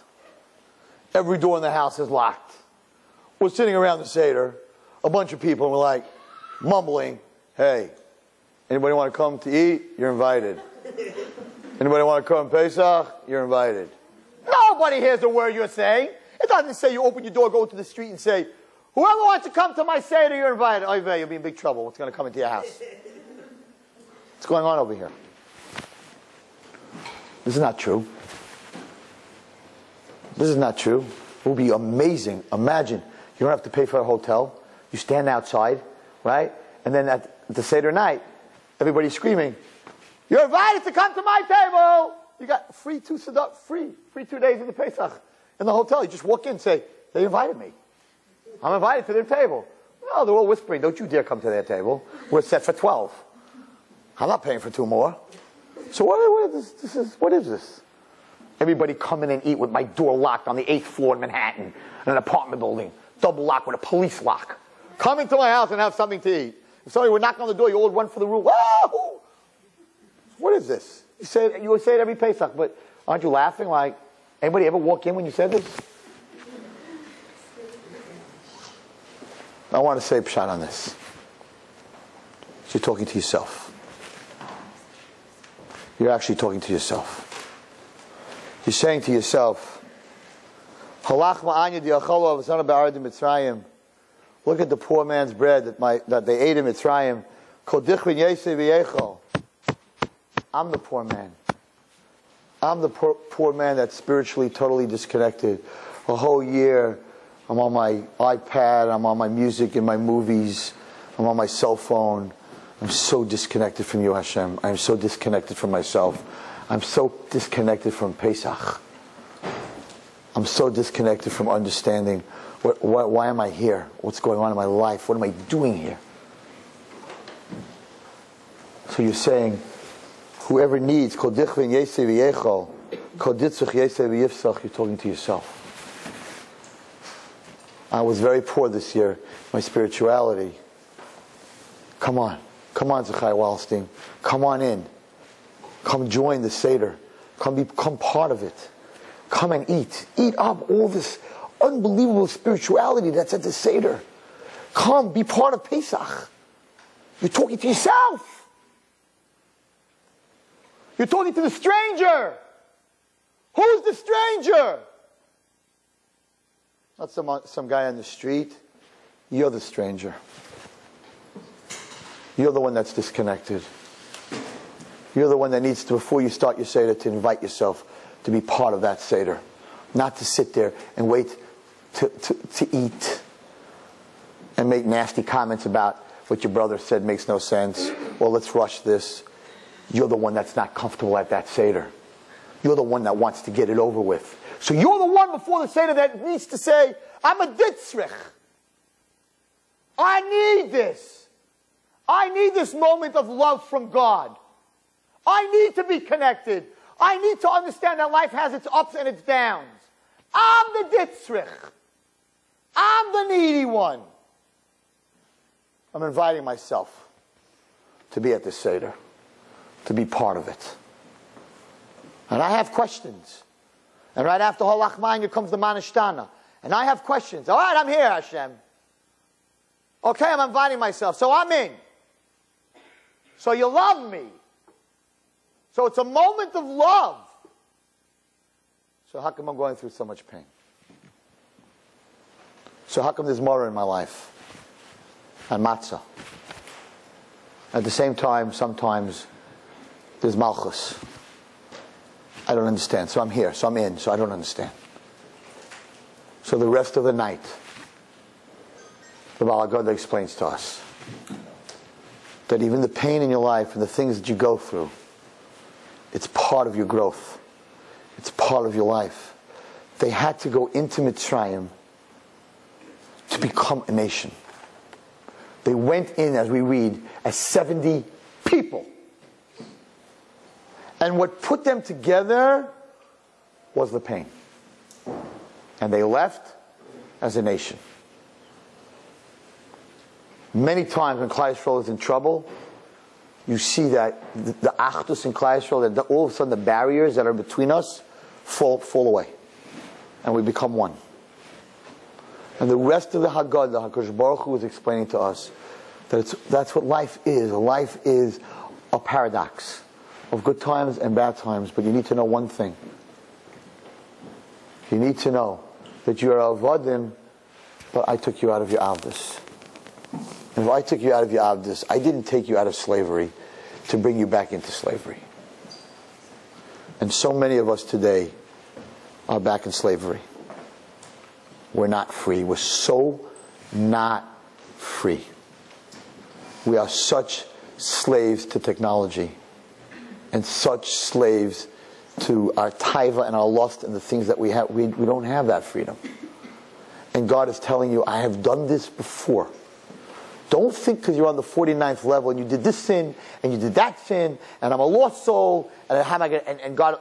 Every door in the house is locked. We're sitting around the Seder, a bunch of people, and we're like, mumbling, hey, anybody want to come to eat? You're invited. Anybody want to come Pesach? You're invited. Nobody hears the word you're saying. It doesn't say you open your door, go to the street and say, whoever wants to come to my Seder, you're invited. Oh, you'll be in big trouble. What's going to come into your house? What's going on over here? This is not true. This is not true. It would be amazing. Imagine, you don't have to pay for a hotel. You stand outside, right? And then at the Seder night, everybody's screaming, you're invited to come to my table. You got free 2 days in the Pesach in the hotel. You just walk in and say, they invited me. I'm invited to their table. No, they're all whispering, don't you dare come to their table. We're set for 12. I'm not paying for 2 more. So what is this? Everybody come in and eat with my door locked on the 8th floor in Manhattan, in an apartment building, double locked with a police lock. Come into my house and have something to eat. If somebody would knock on the door, you all run for the room. Whoa! What is this? You would say it every Pesach, but aren't you laughing? Like, anybody ever walk in when you said this? I want to say a pshat on this. You're talking to yourself. You're actually talking to yourself. You're saying to yourself, look at the poor man's bread that they ate in Mitzrayim. I'm the poor man. I'm the poor man that's spiritually totally disconnected. A whole year, I'm on my iPad, I'm on my music and my movies, I'm on my cell phone. I'm so disconnected from you, Hashem. I'm so disconnected from myself. I'm so disconnected from Pesach. I'm so disconnected from understanding why am I here? What's going on in my life? What am I doing here? So you're saying, whoever needs, you're talking to yourself. I was very poor this year, my spirituality. Come on, Zecharia Wallerstein. Come on in. Come join the Seder. Come become part of it. Come and eat. Eat up all this unbelievable spirituality that's at the Seder. Come, be part of Pesach. You're talking to yourself. You're talking to the stranger. Who's the stranger? Not some guy on the street. You're the stranger. You're the one that's disconnected. You're the one that needs to, before you start your Seder, to invite yourself to be part of that Seder. Not to sit there and wait to eat and make nasty comments about what your brother said makes no sense. Well, let's rush this. You're the one that's not comfortable at that Seder. You're the one that wants to get it over with. So you're the one before the Seder that needs to say, I'm a ditzrich. I need this. I need this moment of love from God. I need to be connected. I need to understand that life has its ups and its downs. I'm the ditzrich. I'm the needy one. I'm inviting myself to be at this Seder, to be part of it. And I have questions. And right after Holach Manya comes the Manashtana. And I have questions. All right, I'm here, Hashem. Okay, I'm inviting myself. So I'm in. So you love me. So it's a moment of love. So how come I'm going through so much pain? So how come there's more in my life? And matzah. At the same time, sometimes there's malchus. I don't understand. So I'm here. So I'm in. So I don't understand. So the rest of the night, the Baal HaGodah explains to us that even the pain in your life and the things that you go through, it's part of your growth. It's part of your life. They had to go into Mitzrayim to become a nation. They went in, as we read, as 70 people. And what put them together was the pain. And they left as a nation. Many times when Klal Yisrael is in trouble, you see that the achdus in Klal Yisrael, that all of a sudden the barriers that are between us fall away. And we become one. And the rest of the Haggadah, HaKadosh Baruch Hu was explaining to us that that's what life is. Life is a paradox of good times and bad times. But you need to know one thing. You need to know that you are Avadim, but I took you out of your Avdus. And if I took you out of your Avdus, I didn't take you out of slavery to bring you back into slavery. And so many of us today are back in slavery. We're not free. We're so not free. We are such slaves to technology and such slaves to our taiva and our lust and the things that we have. We don't have that freedom. And God is telling you, I have done this before. Don't think because you're on the 49th level and you did this sin and you did that sin and I'm a lost soul and how am I going to, and God,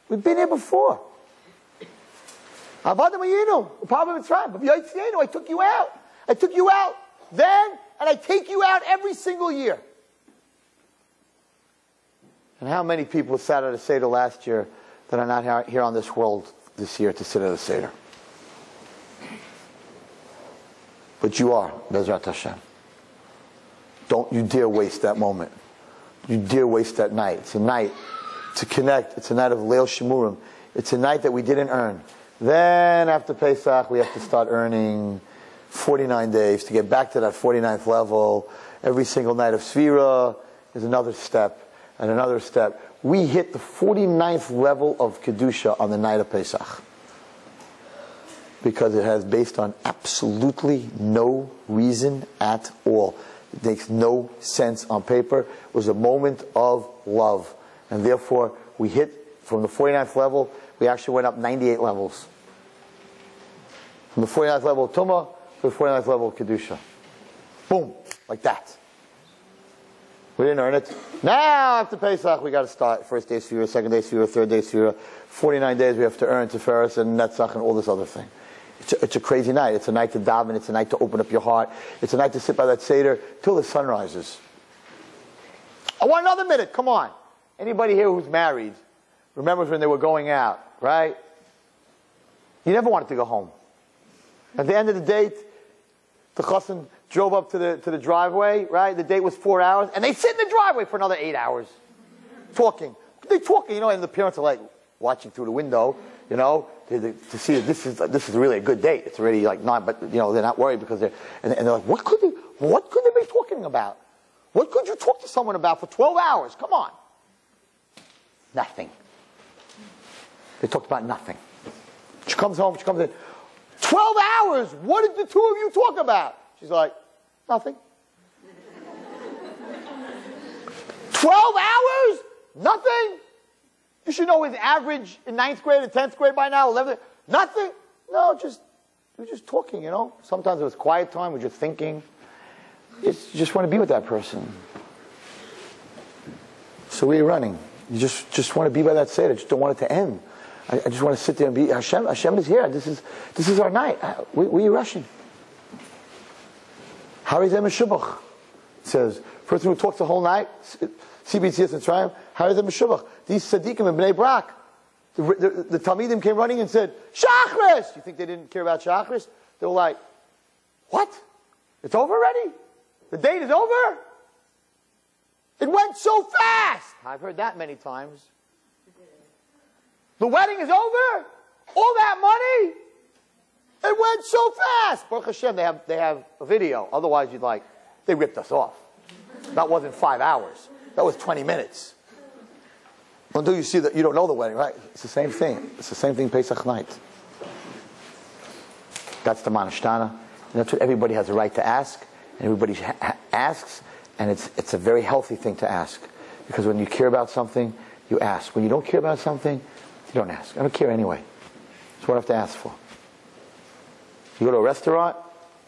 we've been here before. I took you out. I took you out then, and I take you out every single year. And how many people sat at a Seder last year that are not here on this world this year to sit at a Seder? But you are, Bezrat Hashem. Don't you dare waste that moment. You dare waste that night. It's a night to connect. It's a night of Leil Shemurim. It's a night that we didn't earn. Then after Pesach, we have to start earning 49 days to get back to that 49th level. Every single night of Sfira is another step and another step. We hit the 49th level of Kedusha on the night of Pesach. Because it has based on absolutely no reason at all. It makes no sense on paper. It was a moment of love. And therefore, we hit from the 49th level, we actually went up 98 levels. From the 49th level of Tumah to the 49th level of Kedusha. Boom. Like that. We didn't earn it. Now, after Pesach, we got to start. First day Sfira, second day Sfira, third day Sfira. 49 days we have to earn Tiferes and Netzach and all this other thing. It's a crazy night. It's a night to daven. It's a night to open up your heart. It's a night to sit by that Seder till the sun rises. I want another minute. Come on. Anybody here who's married remembers when they were going out, right? You never wanted to go home. At the end of the date, the chassan drove up to the driveway, right? The date was 4 hours, and they sit in the driveway for another 8 hours, talking. They're talking, and the parents are like watching through the window, to see that this is really a good date. It's already like not, but they're not worried because they're like, what could they be talking about? What could you talk to someone about for 12 hours? Come on. Nothing. They talked about nothing. She comes home, she comes in. 12 hours! What did the two of you talk about? She's like, nothing. 12 hours? Nothing? You should know his average in 9th grade and 10th grade by now, 11th. Nothing? No, we're just talking, Sometimes it was quiet time, we're just thinking. You just want to be with that person. So where are you running? You just want to be by that Seder. Just don't want it to end. I just want to sit there and be, Hashem is here. This is our night. Where are you rushing? Harizem Meshubach says, person who talks the whole night, CBCS and Triumph, Harizem Meshubach. These Tzaddikim and Bnei Brak, the Talmidim came running and said, Shachris! You think they didn't care about Shachris? They were like, what? It's over already? The date is over? It went so fast. I've heard that many times. The wedding is over? All that money? It went so fast. Baruch Hashem, they have a video. Otherwise, they ripped us off. That wasn't 5 hours. That was 20 minutes. Until you see that, you don't know the wedding, right? It's the same thing. It's the same thing Pesach night. That's the Manashtana. And that's what everybody has a right to ask. And everybody asks. And it's a very healthy thing to ask. Because when you care about something, you ask. When you don't care about something, you don't ask. I don't care anyway. That's what I have to ask for. You go to a restaurant,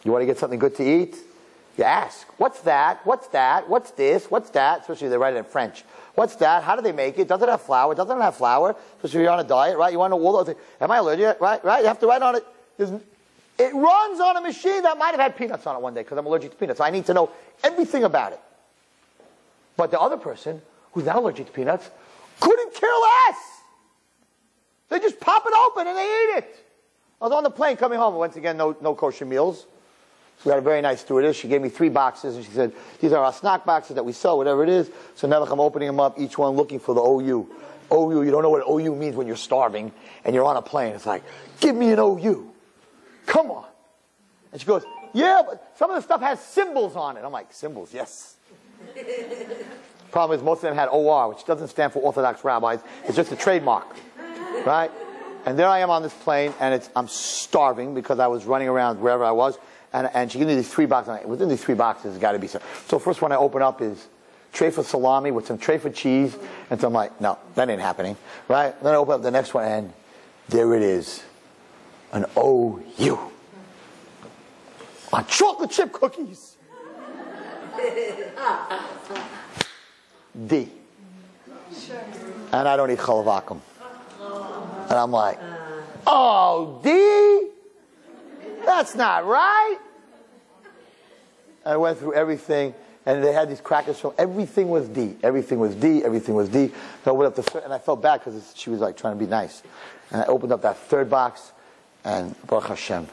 you want to get something good to eat, you ask, what's that? What's that? What's this? What's that? Especially they write it in French. What's that? How do they make it? Does it have flour? Doesn't it have flour? Especially if you're on a diet, right? You want to know all those things. Am I allergic? Right? You have to write on it. It runs on a machine that might have had peanuts on it one day because I'm allergic to peanuts. So I need to know everything about it. But the other person who's not allergic to peanuts couldn't care less. They just pop it open and they eat it. I was on the plane coming home. Once again, no kosher meals. So we had a very nice stewardess. She gave me 3 boxes, and she said, these are our snack boxes that we sell, whatever it is. So now I'm opening them up, each one looking for the OU. OU, you don't know what OU means when you're starving, and you're on a plane. It's like, give me an OU. Come on. And she goes, yeah, but some of the stuff has symbols on it. I'm like, symbols, yes. Problem is, most of them had OR, which doesn't stand for Orthodox rabbis. It's just a trademark, right? And there I am on this plane, and I'm starving because I was running around wherever I was. And she gave me these 3 boxes. Within these 3 boxes, there's got to be some. So first one I open up is trefa salami with some trefa cheese. And so I'm like, no, that ain't happening, right? Then I open up the next one, and there it is, an OU on chocolate chip cookies. D. And I don't eat chalavakum. And I'm like, oh, D? That's not right. I went through everything, and they had these crackers from, everything was D. Everything was D. Everything was D. So I opened up and I felt bad because she was like trying to be nice. And I opened up that 3rd box, and Baruch Hashem,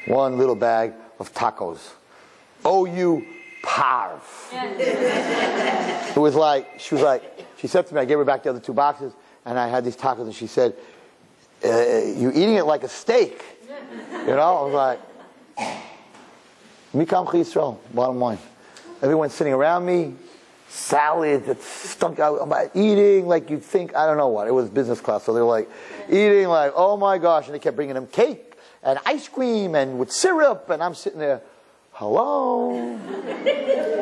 one little bag of tacos. OU Parv. It was like, she said to me, I gave her back the other 2 boxes, and I had these tacos, and she said, you're eating it like a steak. You know, I was like, Mikam Yisrael, bottom line. Everyone's sitting around me, salad that stunk out, I'm eating like you'd think, I don't know what, it was business class, so they were like, eating like, oh my gosh, and they kept bringing them cake, and ice cream, and with syrup, and I'm sitting there, hello?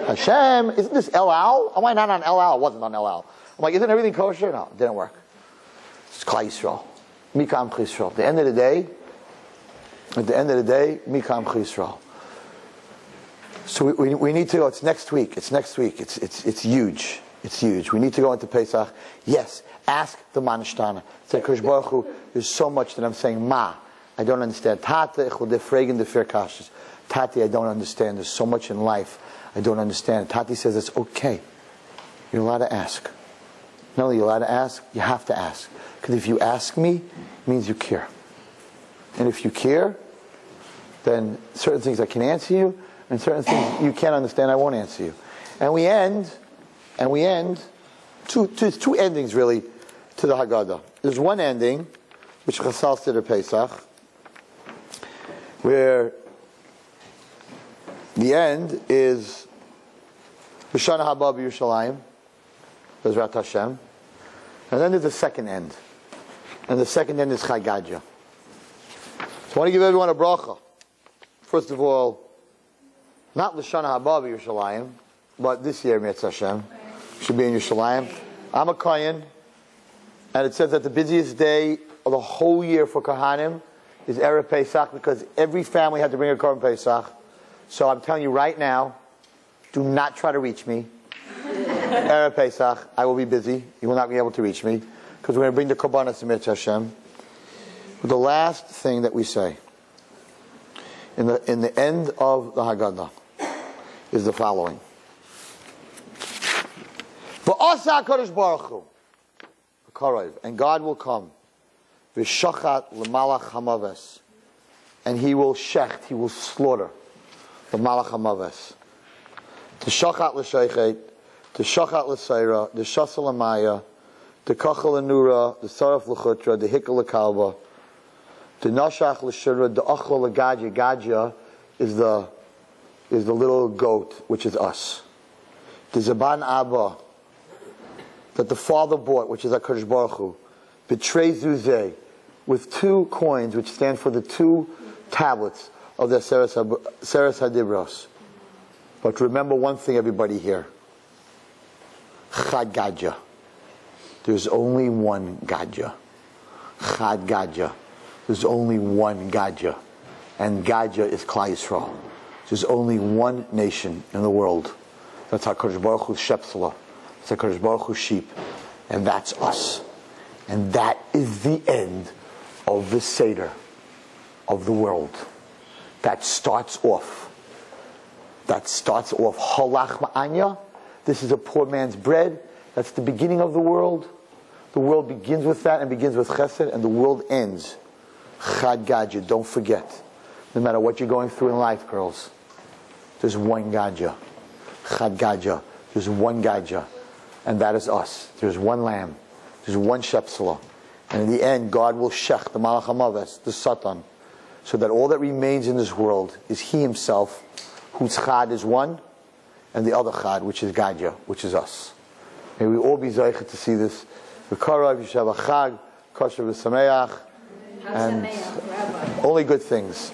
Hashem, isn't this El Al? Am I not on El Al? It wasn't on El Al. I'm like, isn't everything kosher? No, it didn't work. It's Klal Yisrael. Mikam Yisrael. At the end of the day, Mikam Yisrael. So we need to go. It's next week. It's huge. It's huge. We need to go into Pesach. Yes, ask the Manashtana. Say, Kosh Baruch Hu, there's so much that I'm saying, Ma, I don't understand. Tate, ich will defragen the fair kashas. Tati, I don't understand. There's so much in life I don't understand. Tati says it's okay. You're allowed to ask. Not only are you allowed to ask, you have to ask. Because if you ask me, it means you care. And if you care, then certain things I can answer you, and certain things you can't understand, I won't answer you. And we end, two endings really to the Haggadah. There's one ending, which Chasal Seder Pesach, where the end is B'Shana Haba B'Yerushalayim, Bezrat Hashem. And then there's the second end. And the second end is Chagadia. So I want to give everyone a bracha. First of all, not L'Shana Haba B'Yerushalayim, but this year, Mitzvah Hashem, should be in Yerushalayim. I'm a Kohen, and it says that the busiest day of the whole year for Kohanim is Erev Pesach, because every family had to bring a Korban Pesach. So I'm telling you right now, do not try to reach me. Erev Pesach, I will be busy. You will not be able to reach me, because we're going to bring the Korbanos to Mitzvah Hashem. But the last thing that we say in the end of the Haggadah is the following. V'asa HaKadosh Baruch Hu, and God will come, v'shachat l'malach hamaves, and He will shecht, He will slaughter the Malach HaMaves. The Shachat L'Sheichet, the Shachat L'Seira, the Shasal L'Maya, the Kachal L'Nura, the Saraf L'Chutra, the Hikal L'Kalba, the Nashach L'Shira, the Achal L'Gadya. Gadya is the little goat, which is us. The Zaban Abba, that the father bought, which is HaKadosh Baruch Hu, B'trei Zuzeh, with 2 coins, which stand for the 2 tablets of the Seres HaDibros. But remember one thing, everybody here. Chad Gadya. There's only one Gadya. Chad Gadya. There's only one Gadya. And Gadya is Klal Yisrael. There's only one nation in the world. That's HaKadosh Baruch Hu's Shepsela. It's HaKadosh Baruch Hu's sheep. And that's us. And that is the end of the Seder of the world. That starts off halach ma'anya. This is a poor man's bread. That's the beginning of the world. The world begins with that and begins with chesed, and the world ends. Chad Gadya, don't forget. No matter what you're going through in life, girls, there's one Gadya. Chad Gadya. There's one Gadya. And that is us. There's one lamb. There's one Shepsela. And in the end, God will shech the Malach HaMaves, the Satan, so that all that remains in this world is He Himself, whose Chad is one, and the other Chad, which is Gadya, which is us. May we all be zeichet to see this. V'karav, you should have a Chag, kosher v'sameach, and only good things.